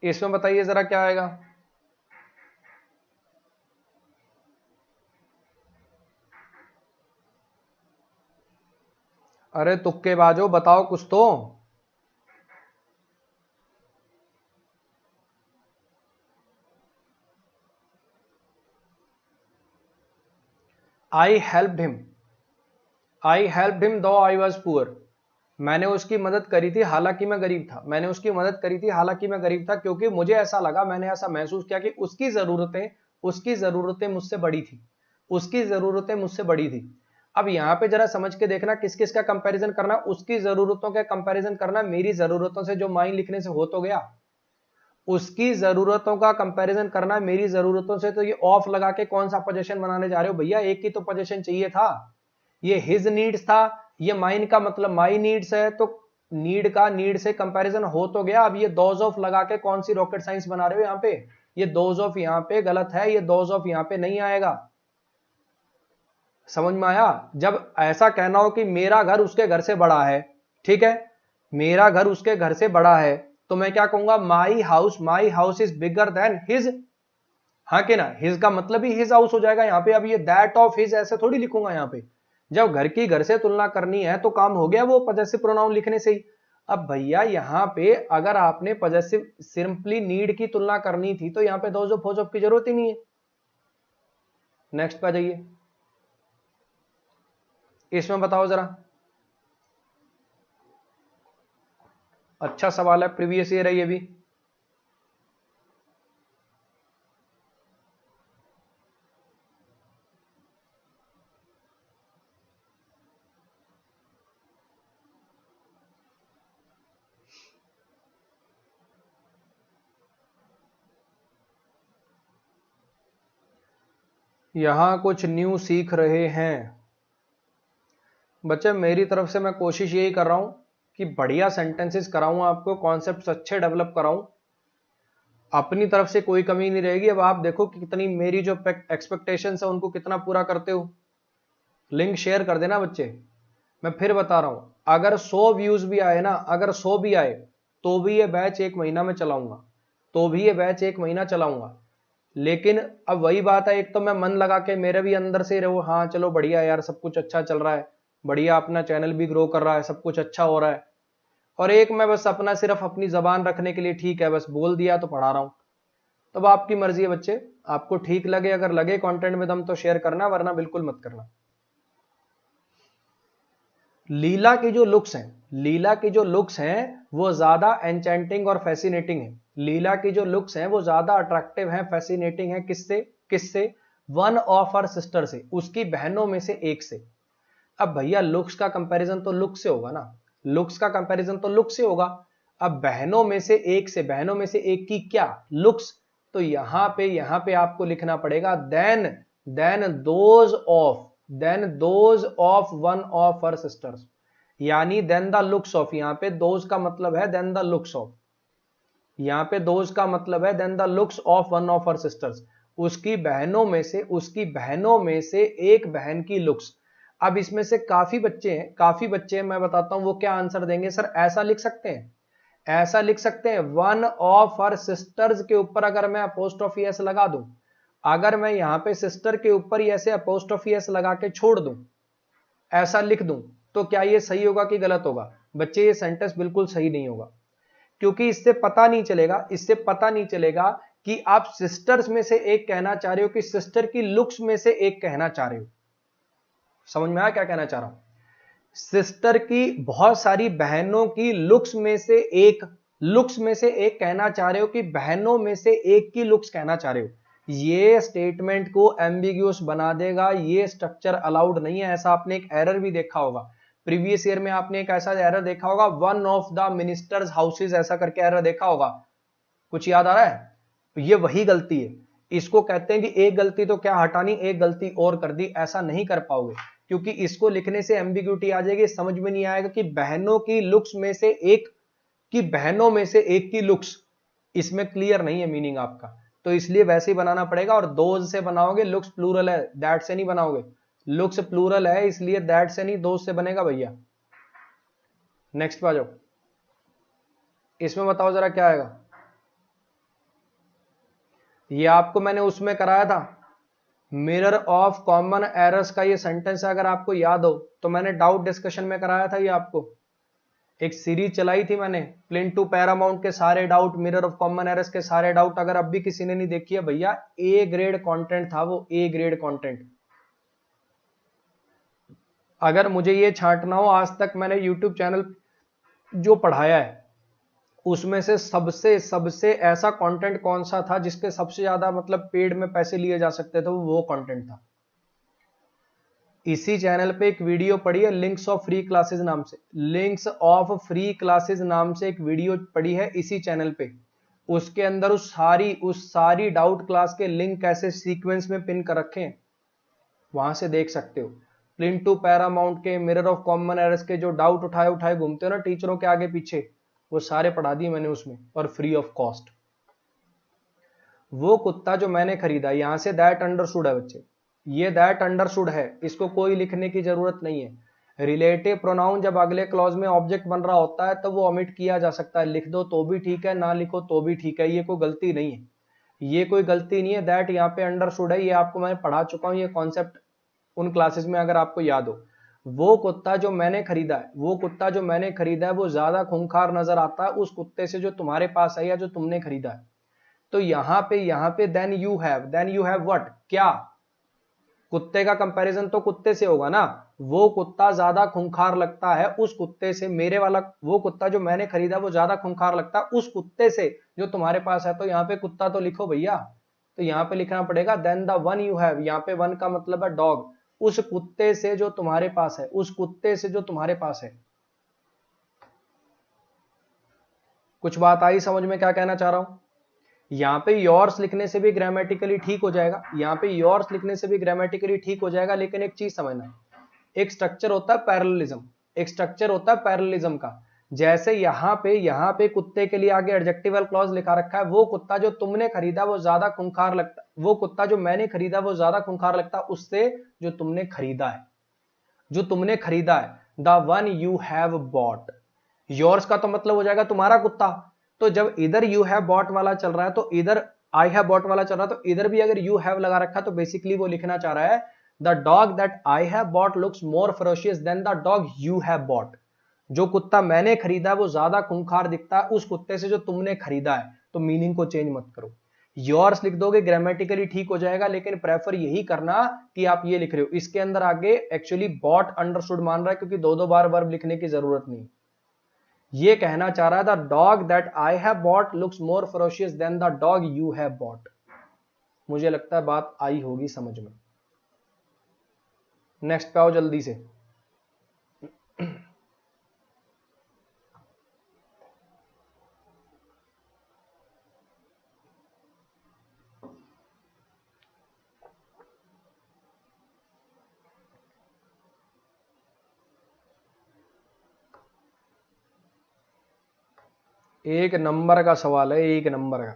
इसमें बताइए जरा क्या आएगा। अरे तुक्केबाजो बताओ कुछ तो। आई हेल्प्ड हिम दो आई वॉज पुअर। मैंने उसकी मदद करी थी हालांकि मैं गरीब था। मैंने उसकी मदद करी थी हालांकि मैं गरीब था, क्योंकि मुझे ऐसा लगा, मैंने ऐसा महसूस किया कि उसकी जरूरतें मुझसे बड़ी थी। उसकी जरूरतें मुझसे बड़ी थी। अब यहां पे जरा समझ के देखना किस किस का कंपैरिजन करना। उसकी जरूरतों का कंपैरिजन करना मेरी जरूरतों से, जो माइन लिखने से हो तो गया। उसकी जरूरतों का कंपैरिजन करना मेरी जरूरतों से, तो ये ऑफ लगा के कौन सा पोजीशन बनाने जा रहे हो भैया? एक ही तो पोजीशन चाहिए था। ये हिज नीड्स था, ये माइन का मतलब माई नीड्स है, तो नीड का नीड से कंपैरिजन हो तो गया। अब ये दोज ऑफ लगा के कौन सी रॉकेट साइंस बना रहे हो यहाँ पे? ये दोज ऑफ यहाँ पे गलत है, ये दोज ऑफ यहाँ पे नहीं आएगा। समझ में आया? जब ऐसा कहना हो कि मेरा घर उसके घर से बड़ा है, ठीक है, मेरा घर उसके घर से बड़ा है, तो मैं क्या कहूंगा? My house is bigger than his. हाँ कि ना? हिज का मतलब ही हिज हाउस हो जाएगा यहाँ पे। अब ये दैट ऑफ हिज ऐसे थोड़ी लिखूंगा यहाँ पे। जब घर की घर से तुलना करनी है तो काम हो गया वो पजेसिव प्रोनाउन लिखने से ही। अब भैया यहाँ पे अगर आपने पजेसिव सिंपली नीड की तुलना करनी थी तो यहाँ पे दोज ऑफ फोज ऑफ की जरूरत ही नहीं है। नेक्स्ट पे आ जाइए, इसमें बताओ जरा। अच्छा सवाल है, प्रीवियस ईयर है ये भी। यहां कुछ न्यू सीख रहे हैं बच्चे। मेरी तरफ से मैं कोशिश यही कर रहा हूं कि बढ़िया सेंटेंसेस कराऊं आपको, कॉन्सेप्ट्स अच्छे डेवलप कराऊं। अपनी तरफ से कोई कमी नहीं रहेगी। अब आप देखो कि कितनी मेरी जो एक्सपेक्टेशंस है उनको कितना पूरा करते हो। लिंक शेयर कर देना बच्चे। मैं फिर बता रहा हूं, अगर 100 व्यूज भी आए ना, अगर 100 भी आए तो भी ये बैच 1 महीना में चलाऊंगा, तो भी ये बैच 1 महीना चलाऊंगा। लेकिन अब वही बात है, एक तो मैं मन लगा के मेरे भी अंदर से रहो, हाँ चलो बढ़िया यार, सब कुछ अच्छा चल रहा है, बढ़िया अपना चैनल भी ग्रो कर रहा है, सब कुछ अच्छा हो रहा है। और एक मैं बस अपना सिर्फ अपनी जबान रखने के लिए, ठीक है बस बोल दिया तो पढ़ा रहा हूं। तब आपकी मर्जी है बच्चे, आपको ठीक लगे, अगर लगे कंटेंट में दम तो शेयर करना, वरना बिल्कुल मत करना। लीला की जो लुक्स हैं, लीला की जो लुक्स हैं वो ज्यादा एंचेंटिंग और फैसिनेटिंग है। लीला की जो लुक्स हैं वो ज्यादा अट्रैक्टिव है, फैसिनेटिंग है। किससे? किससे? वन ऑफ हर सिस्टर से, उसकी बहनों में से एक से। अब भैया लुक्स का कंपैरिजन तो लुक से होगा ना, लुक्स का कंपैरिजन तो लुक से होगा। अब बहनों में से एक से, बहनों में से एक की क्या? लुक्स। तो यहां पे आपको लिखना पड़ेगा than those of one of her sisters, यानी देन द लुक्स ऑफ। यहां पे दोज का मतलब है देन द लुक्स ऑफ, यहां पे दोज का मतलब है than the looks of one of her sisters. उसकी बहनों में से, उसकी बहनों में से एक बहन की लुक्स। अब इसमें से काफी बच्चे हैं, काफी बच्चे हैं, मैं बताता हूं वो क्या आंसर देंगे। सर ऐसा लिख सकते हैं, ऐसा लिख सकते हैं, वन ऑफ हर सिस्टर्स के ऊपर अगर मैं अपोस्ट्रोफी एस लगा दूं, अगर मैं यहां पे सिस्टर के ऊपर ही ऐसे अपोस्ट्रोफी एस लगा के छोड़ दूं, ऐसा लिख दूं, तो क्या ये सही होगा कि गलत होगा? बच्चे ये सेंटेंस बिल्कुल सही नहीं होगा, क्योंकि इससे पता नहीं चलेगा, इससे पता नहीं चलेगा कि आप सिस्टर्स में से एक कहना चाह रहे हो कि सिस्टर की लुक्स में से एक कहना चाह रहे हो। समझ में आया क्या कहना चाह रहा हूं? सिस्टर की बहुत सारी बहनों की लुक्स में से एक, लुक्स में से एक कहना चाह रहे हो कि बहनों में से एक की लुक्स कहना चाह रहे हो। ये स्टेटमेंट को एम्बिग्यूअस बना देगा, ये स्ट्रक्चर अलाउड नहीं है। ऐसा आपने एक एरर भी देखा होगा प्रीवियस ईयर में, आपने एक ऐसा एरर देखा होगा, one of the ministers houses ऐसा करके एरर देखा होगा, कुछ याद आ रहा है? तो ये वही गलती है। इसको कहते हैं कि एक गलती तो क्या हटानी, एक गलती और कर दी, ऐसा नहीं कर पाओगे, क्योंकि इसको लिखने से एम्बिग्यूटी आ जाएगी, समझ में नहीं आएगा कि बहनों की लुक्स में से एक की, बहनों में से एक की लुक्स, इसमें क्लियर नहीं है मीनिंग आपका। तो इसलिए वैसे ही बनाना पड़ेगा, और दोज से बनाओगे, लुक्स प्लूरल है, दैट से नहीं बनाओगे। लुक्स प्लूरल है इसलिए दैट से नहीं दोज से बनेगा भैया। नेक्स्ट पे आ जाओ, इसमें बताओ जरा क्या आएगा। ये आपको मैंने उसमें कराया था, मिरर ऑफ कॉमन एरर्स का ये सेंटेंस अगर आपको याद हो तो मैंने डाउट डिस्कशन में कराया था। ये आपको एक सीरीज चलाई थी मैंने, प्लिन टू पैरामाउंट के सारे doubt, mirror of common errors के सारे डाउट। अगर अब भी किसी ने नहीं देखी है भैया, ए ग्रेड कंटेंट था वो, ए ग्रेड कंटेंट। अगर मुझे ये छांटना हो, आज तक मैंने यूट्यूब चैनल जो पढ़ाया है उसमें से सबसे सबसे ऐसा कंटेंट कौन सा था जिसके सबसे ज्यादा मतलब पेड में पैसे लिए जा सकते थे, वो कंटेंट था। इसी चैनल पे एक वीडियो पड़ी है लिंक्स ऑफ फ्री क्लासेस नाम से, लिंक्स ऑफ फ्री क्लासेस नाम से एक वीडियो पड़ी है इसी चैनल पे। उसके अंदर उस सारी डाउट क्लास के लिंक कैसे सीक्वेंस में पिन कर रखे हैं, वहां से देख सकते हो। प्लिंटू पैरामाउंट के, मिरर ऑफ कॉमन एरर्स के जो डाउट उठाए उठाए घूमते हो ना टीचरों के आगे पीछे, वो सारे पढ़ा दिए मैंने उसमें, और फ्री ऑफ कॉस्ट। वो कुत्ता जो मैंने खरीदा, यहां से दैट अंडरस्टूड है बच्चे, ये दैट अंडरस्टूड है, इसको कोई लिखने की जरूरत नहीं है। रिलेटिव प्रोनाउन जब अगले क्लॉज में ऑब्जेक्ट बन रहा होता है तो वो ओमिट किया जा सकता है, लिख दो तो भी ठीक है, ना लिखो तो भी ठीक है, ये कोई गलती नहीं है, ये कोई गलती नहीं है। दैट यहाँ पे अंडरस्टूड है, ये आपको मैं पढ़ा चुका हूँ ये कॉन्सेप्ट उन क्लासेस में, अगर आपको याद हो। वो कुत्ता जो मैंने खरीदा है, वो कुत्ता जो मैंने खरीदा है वो ज्यादा खूंखार नजर आता है उस कुत्ते से जो तुम्हारे पास है या जो तुमने खरीदा है। तो यहाँ पे देन यू हैव व्हाट, क्या, कुत्ते का कंपैरिजन तो कुत्ते से होगा ना। वो कुत्ता ज्यादा खूंखार लगता है उस कुत्ते से, मेरे वाला वो कुत्ता जो मैंने खरीदा वो ज्यादा खूंखार लगता है उस कुत्ते से जो तुम्हारे पास है। तो यहाँ पे कुत्ता तो लिखो भैया, तो यहाँ पे लिखना पड़ेगा than the one you have, यहाँ पे वन का मतलब है डॉग, उस कुत्ते से जो तुम्हारे पास है, उस कुत्ते से जो तुम्हारे पास है। कुछ बात आई समझ में क्या कहना चाह रहा हूं। यहाँ पे योर्स लिखने से भी ग्रामेटिकली ठीक हो जाएगा, यहाँ पे योर्स लिखने से भी ग्रामेटिकली ठीक हो जाएगा, लेकिन एक चीज समझना, एक स्ट्रक्चर होता है पैरेललिज्म, एक स्ट्रक्चर होता है पैरेललिज्म का। जैसे यहाँ पे कुत्ते के लिए आगे एडजेक्टिवल क्लॉज लिखा रखा है, वो कुत्ता जो तुमने खरीदा वो ज्यादा खूंखार लगता, वो कुत्ता जो मैंने खरीदा वो ज्यादा खूंखार लगता उससे जो तुमने खरीदा है, जो तुमने खरीदा है। The one you have bot, yours का तो मतलब हो जाएगा तुम्हारा कुत्ता। तो जब इधर यू हैव बॉट वाला चल रहा है तो इधर आई हैव बॉट वाला चल रहा है, तो इधर भी अगर यू हैव लगा रखा है तो बेसिकली वो लिखना चाह रहा है the dog that I have bought looks more ferocious than the dog you have bought, जो कुत्ता मैंने खरीदा वो ज्यादा खूंखार दिखता है उस कुत्ते से जो तुमने खरीदा है। तो मीनिंग को चेंज मत करो, योर्स लिख दोगे ग्रामेटिकली ठीक हो जाएगा, लेकिन प्रेफर यही करना कि आप ये लिख रहे हो, इसके अंदर आगे एक्चुअली बॉट अंडरस्टूड मान रहा है क्योंकि दो दो बार वर्ब लिखने की जरूरत नहीं। ये कहना चाह रहा है the dog that I have bought looks more ferocious than the dog you have bought. मुझे लगता है बात आई होगी समझ में। नेक्स्ट पे आओ जल्दी से। एक नंबर का सवाल है, एक नंबर का।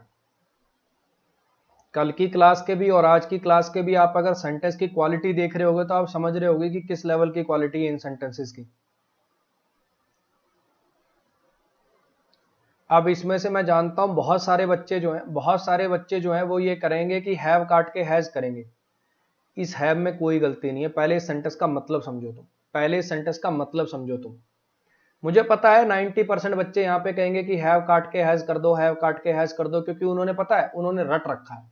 कल की क्लास के भी और आज की क्लास के भी आप अगर सेंटेंस की क्वालिटी देख रहे होगे तो आप समझ रहे होगे कि किस लेवल की क्वालिटी है इन सेंटेंसेस की। अब इसमें से मैं जानता हूं बहुत सारे बच्चे जो हैं वो ये करेंगे कि हैव काट के हैज करेंगे। इस हैव में कोई गलती नहीं है, पहले इस सेंटेंस का मतलब समझो तुम, पहले इस सेंटेंस का मतलब समझो तुम। मुझे पता है 90% बच्चे यहाँ पे कहेंगे कि हैव काट के हैज कर दो, हैव काट के हैज कर दो, क्योंकि उन्होंने पता है, उन्होंने रट रखा है,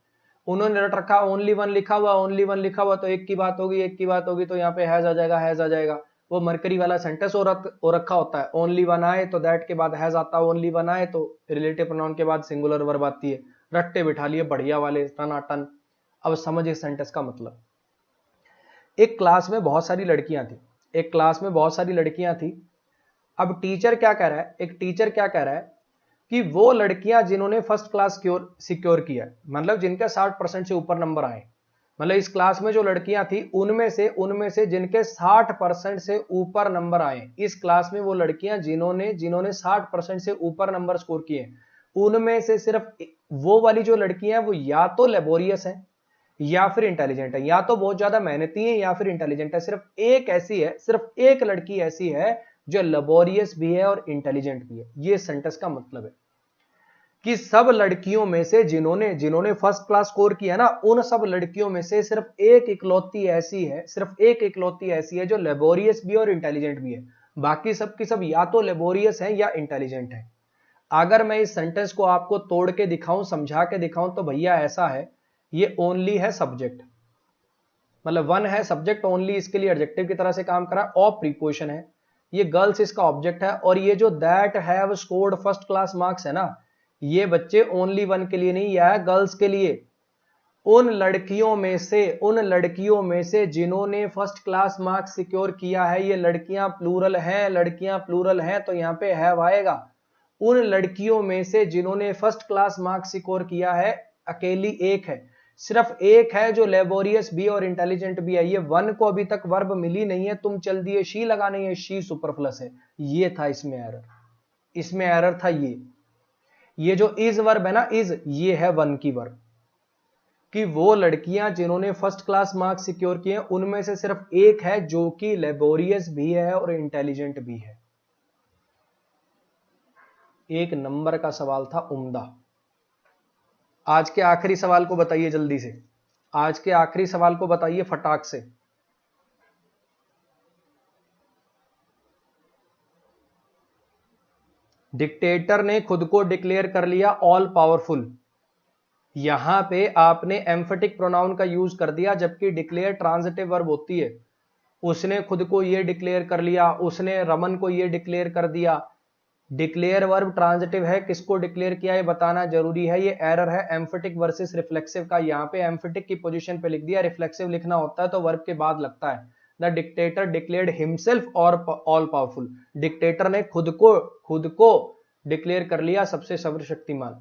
उन्होंने रट रखा ओनली वन लिखा हुआ, ओनली वन लिखा हुआ तो एक की बात होगी, एक की बात होगी तो यहाँ पे हैज आ जाएगा, हैज आ जाएगा। वो मरकरी वाला सेंटेंस हो रखा होता है, ओनली वन आए तो दैट के बाद हैज आता है, ओनली वन आए तो रिलेटिव प्रोनाउन के बाद सिंगुलर वर्ब आती है। रट्टे बिठा लिए बढ़िया वाले टनाटन। अब समझ इस सेंटेंस का मतलब। एक क्लास में बहुत सारी लड़कियां थी, एक क्लास में बहुत सारी लड़कियां थी। अब टीचर क्या कह रहा है, एक टीचर क्या कह रहा है कि वो लड़कियां जिन्होंने फर्स्ट क्लास सिक्योर किया, मतलब जिनके 60% से ऊपर नंबर आए, मतलब इस क्लास में जो लड़कियां थी उनमें से जिनके 60% से ऊपर नंबर आए, इस क्लास में वो लड़कियां जिन्होंने 60% से ऊपर नंबर स्कोर किए, उनमें से सिर्फ वो वाली जो लड़कियां हैं वो या तो लेबोरियस है या फिर इंटेलिजेंट है, या तो बहुत ज्यादा मेहनती है या फिर इंटेलिजेंट है। सिर्फ एक ऐसी है, सिर्फ एक लड़की ऐसी है जो लेबोरियस भी है और इंटेलिजेंट भी है। ये सेंटेंस का मतलब है कि सब लड़कियों में से जिन्होंने फर्स्ट क्लास स्कोर किया ना, उन सब लड़कियों में से सिर्फ एक इकलौती ऐसी है, सिर्फ एक इकलौती ऐसी है जो लेबोरियस भी और इंटेलिजेंट भी है। बाकी सब की सब या तो लेबोरियस है या इंटेलिजेंट है। अगर मैं इस सेंटेंस को आपको तोड़ के दिखाऊं, समझा के दिखाऊं, तो भैया ऐसा है, ये ओनली है सब्जेक्ट, मतलब वन है सब्जेक्ट ओनली, इसके लिए एडजेक्टिव की तरह से काम करा, ऑफ प्रीपोजिशन है, ये गर्ल्स इसका ऑब्जेक्ट है, और ये जो that have scored first class marks है ना, ये बच्चे ओनली वन के लिए नहीं, यह है गर्ल्स के लिए, उन लड़कियों में से जिन्होंने फर्स्ट क्लास मार्क्स सिक्योर किया है। ये लड़कियां प्लूरल हैं, तो यहाँ पे हैव आएगा। उन लड़कियों में से जिन्होंने फर्स्ट क्लास मार्क्स सिक्योर किया है, अकेली एक है, सिर्फ एक है जो लेबोरियस भी और इंटेलिजेंट भी है। ये वन को अभी तक वर्ब मिली नहीं है, तुम चल दिए शी लगाने, ये शी सुपरफ्लस है। ये था इसमें एरर था। ये जो इज वर्ब है ना, इज, ये है वन की वर्ब, कि वो लड़कियां जिन्होंने फर्स्ट क्लास मार्क्स सिक्योर किए हैं उनमें से सिर्फ एक है जो कि लेबोरियस भी है और इंटेलिजेंट भी है। एक नंबर का सवाल था, उम्दा। आज के आखिरी सवाल को बताइए जल्दी से, आज के आखिरी सवाल को बताइए फटाक से। डिक्टेटर ने खुद को डिक्लेयर कर लिया ऑल पावरफुल। यहां पे आपने एम्फेटिक प्रोनाउन का यूज कर दिया, जबकि डिक्लेयर ट्रांजिटिव वर्ब होती है। उसने खुद को ये डिक्लेयर कर लिया, उसने रमन को ये डिक्लेयर कर दिया। डिक्लेयर वर्ब ट्रांजिटिव है, किसको डिक्लेयर किया ये बताना जरूरी है। ये एरर है एम्फेटिक वर्सेस रिफ्लेक्सिव का। यहाँ पे एम्फेटिक की पोजीशन पे लिख दिया, रिफ्लेक्सिव लिखना होता है तो वर्ब के बाद लगता है। द डिक्टेटर डिक्लेयर्ड हिमसेल्फ और ऑल पावरफुल। डिक्टेटर ने खुद को डिक्लेयर कर लिया सबसे सर्वशक्तिमान।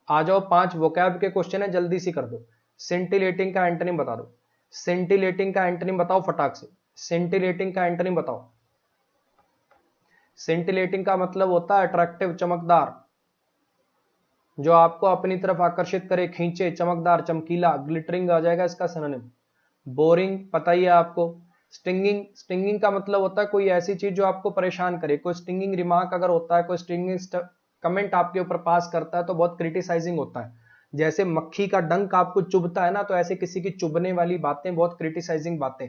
आ जाओ, 5 वोकैब के क्वेश्चन है, जल्दी सी कर दो। सेंटिलेटिंग का एंटोनिम बता दो, सेंटिलेटिंग का एंटोनिम बताओ फटाक से, सेंटिलेटिंग का एंटोनिम बताओ। सेंटिलेटिंग का मतलब होता है अट्रैक्टिव, चमकदार, जो आपको अपनी तरफ आकर्षित करे, खींचे, चमकदार, चमकीला। ग्लिटरिंग आ जाएगा इसका सिनोनिम। बोरिंग पता ही है आपको। स्टिंगिंग, स्टिंगिंग का मतलब होता है कोई ऐसी चीज जो आपको परेशान करे। कोई स्टिंगिंग रिमार्क अगर होता है, कोई स्टिंगिंग कमेंट आपके ऊपर पास करता है तो बहुत क्रिटिसाइजिंग होता है। जैसे मक्खी का डंक आपको चुभता है ना, तो ऐसे किसी की चुभने वाली बातें बहुत क्रिटिसाइजिंग बातें।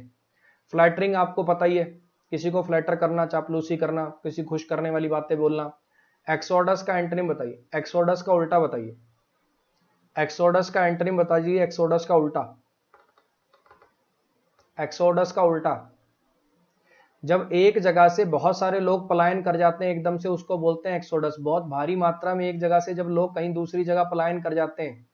फ्लैटरिंग आपको पता ही है, किसी को फ्लैटर करना, चापलूसी करना, किसी खुश करने वाली बातें बोलना। एक्सोडस का एंटोनिम बताइए, एक्सोडस का उल्टा बताइए, एक्सोडस का एंटोनिम बताइए, एक्सोडस का उल्टा, एक्सोडस का उल्टा। जब एक जगह से बहुत सारे लोग पलायन कर जाते हैं एकदम से, उसको बोलते हैं एक्सोडस। बहुत भारी मात्रा में एक जगह से जब लोग कहीं दूसरी जगह पलायन कर जाते हैं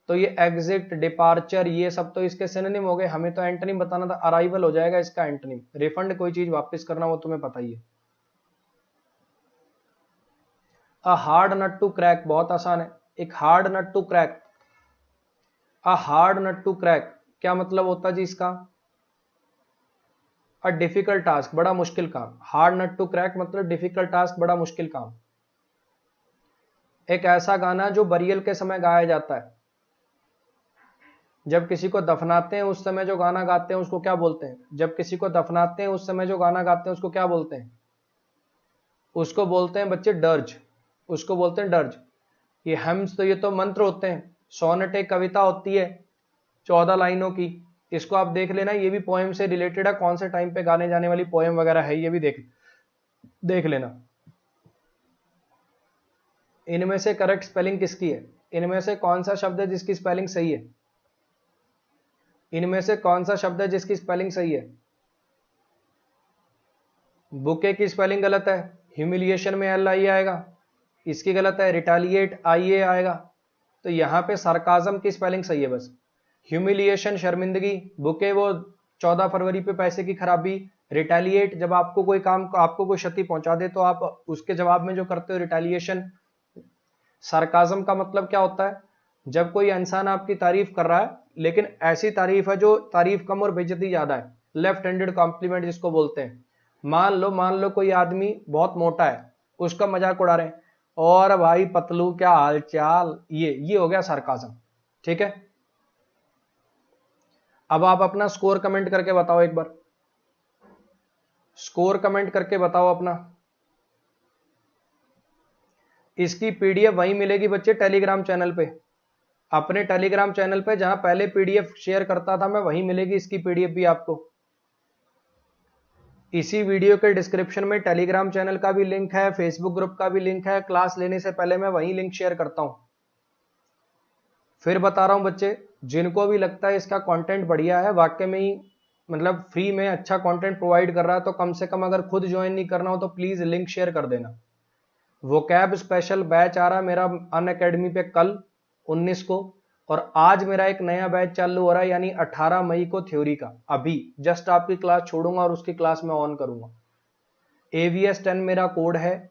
तो ये एग्जिट, डिपार्चर, ये सब तो इसके सिनोनिम हो गए। हमें तो एंटोनिम बताना था, अराइवल हो जाएगा इसका एंटोनिम। रिफंड, कोई चीज वापस करना, वो तुम्हें पता ही है। A hard nut to crack, बहुत आसान है। एक hard nut to crack, a hard nut to crack क्या मतलब होता है जी इसका? अ डिफिकल्ट टास्क, बड़ा मुश्किल काम। हार्ड नट टू क्रैक मतलब डिफिकल्ट टास्क, बड़ा मुश्किल काम। एक ऐसा गाना जो बरियल के समय गाया जाता है, जब किसी को दफनाते हैं उस समय जो गाना गाते हैं उसको क्या बोलते हैं? जब किसी को दफनाते हैं उस समय जो गाना गाते हैं उसको क्या बोलते हैं? उसको बोलते हैं बच्चे डर्ज, उसको बोलते हैं डर्ज। ये हेम्स तो ये तो मंत्र होते हैं। सोनेट एक कविता होती है 14 लाइनों की, इसको आप देख लेना, ये भी पोएम से रिलेटेड है, कौन से टाइम पे गाने जाने वाली पोएम वगैरह है, ये भी देख लेना। इनमें से करेक्ट स्पेलिंग किसकी है? इनमें से कौन सा शब्द है जिसकी स्पेलिंग सही है? इनमें से कौन सा शब्द है जिसकी स्पेलिंग सही है? बुके की स्पेलिंग गलत है, ह्यूमिलिएशन में एल आई आएगा, इसकी गलत है, रिटालिएट आई ए आएगा। तो यहां पे सरकाजम की स्पेलिंग सही है बस। ह्यूमिलिएशन शर्मिंदगी, बुके वो 14 फरवरी पे पैसे की खराबी, रिटालिएट जब आपको कोई काम, आपको कोई क्षति पहुंचा दे तो आप उसके जवाब में जो करते हो रिटालिएशन। सरकाजम का मतलब क्या होता है? जब कोई इंसान आपकी तारीफ कर रहा है लेकिन ऐसी तारीफ है जो तारीफ कम और बेइज्जती ज्यादा है, लेफ्ट हैंडेड कॉम्प्लीमेंट जिसको बोलते हैं। मान लो कोई आदमी बहुत मोटा है, उसका मजाक उड़ा रहे हैं, और भाई पतलू क्या हाल चाल, ये हो गया सरकाजम। ठीक है, अब आप अपना स्कोर कमेंट करके बताओ, एक बार स्कोर कमेंट करके बताओ अपना। इसकी पीडीएफ वहीं मिलेगी बच्चे, टेलीग्राम चैनल पे, अपने टेलीग्राम चैनल पे जहां पहले पीडीएफ शेयर करता था मैं, वहीं मिलेगी इसकी पीडीएफ भी आपको। इसी वीडियो के डिस्क्रिप्शन में टेलीग्राम चैनल का भी लिंक है, फेसबुक ग्रुप का भी लिंक है। क्लास लेने से पहले मैं वहीं लिंक शेयर करता हूं। फिर बता रहा हूं बच्चे, जिनको भी लगता है इसका कंटेंट बढ़िया है, वाकई में ही मतलब फ्री में अच्छा कंटेंट प्रोवाइड कर रहा है, तो कम से कम अगर खुद ज्वाइन नहीं करना हो तो प्लीज लिंक शेयर कर देना। वोकैब स्पेशल बैच आ रहा है मेरा अन अकेडमी पे कल 19 को, और आज मेरा एक नया बैच चालू हो रहा है यानी 18 मई को थ्योरी का। अभी जस्ट आपकी क्लास छोड़ूंगा और उसकी क्लास में ऑन करूंगा। AVS10 मेरा कोड है,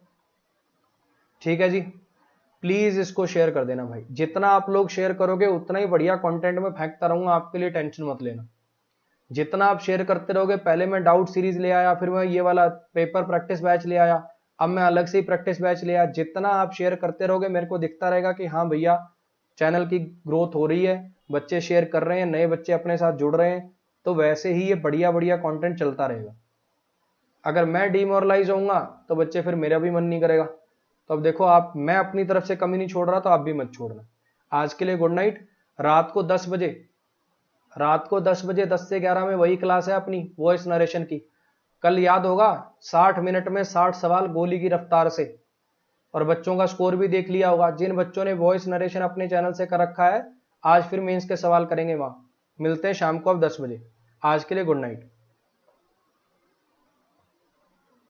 ठीक है जी। प्लीज इसको शेयर कर देना भाई, जितना आप लोग शेयर करोगे उतना ही बढ़िया कंटेंट में फेंकता रहूंगा, आपके लिए टेंशन मत लेना। जितना आप शेयर करते रहोगे, पहले मैं डाउट सीरीज ले आया, फिर मैं ये वाला पेपर प्रैक्टिस बैच ले आया, अब मैं अलग से ही प्रैक्टिस बैच ले आया। जितना आप शेयर करते रहोगे मेरे को दिखता रहेगा कि हाँ भैया चैनल की ग्रोथ हो रही है, बच्चे शेयर कर रहे हैं, नए बच्चे अपने साथ जुड़ रहे हैं, तो वैसे ही ये बढ़िया बढ़िया कंटेंट चलता रहेगा। अगर मैं डिमोरलाइज होऊंगा तो बच्चे फिर मेरा भी मन नहीं करेगा। तो अब देखो आप, मैं अपनी तरफ से कमी नहीं छोड़ रहा, तो आप भी मत छोड़ना। आज के लिए गुड नाइट। रात को 10 बजे, रात को 10 बजे 10 से 11 में वही क्लास है अपनी वॉइस नरेशन की। कल याद होगा 60 मिनट में 60 सवाल गोली की रफ्तार से, और बच्चों का स्कोर भी देख लिया होगा। जिन बच्चों ने वॉइस नरेशन अपने चैनल से कर रखा है, आज फिर मेंस के सवाल करेंगे वहां। मिलते हैं शाम को अब 10 बजे। आज के लिए गुड नाइट।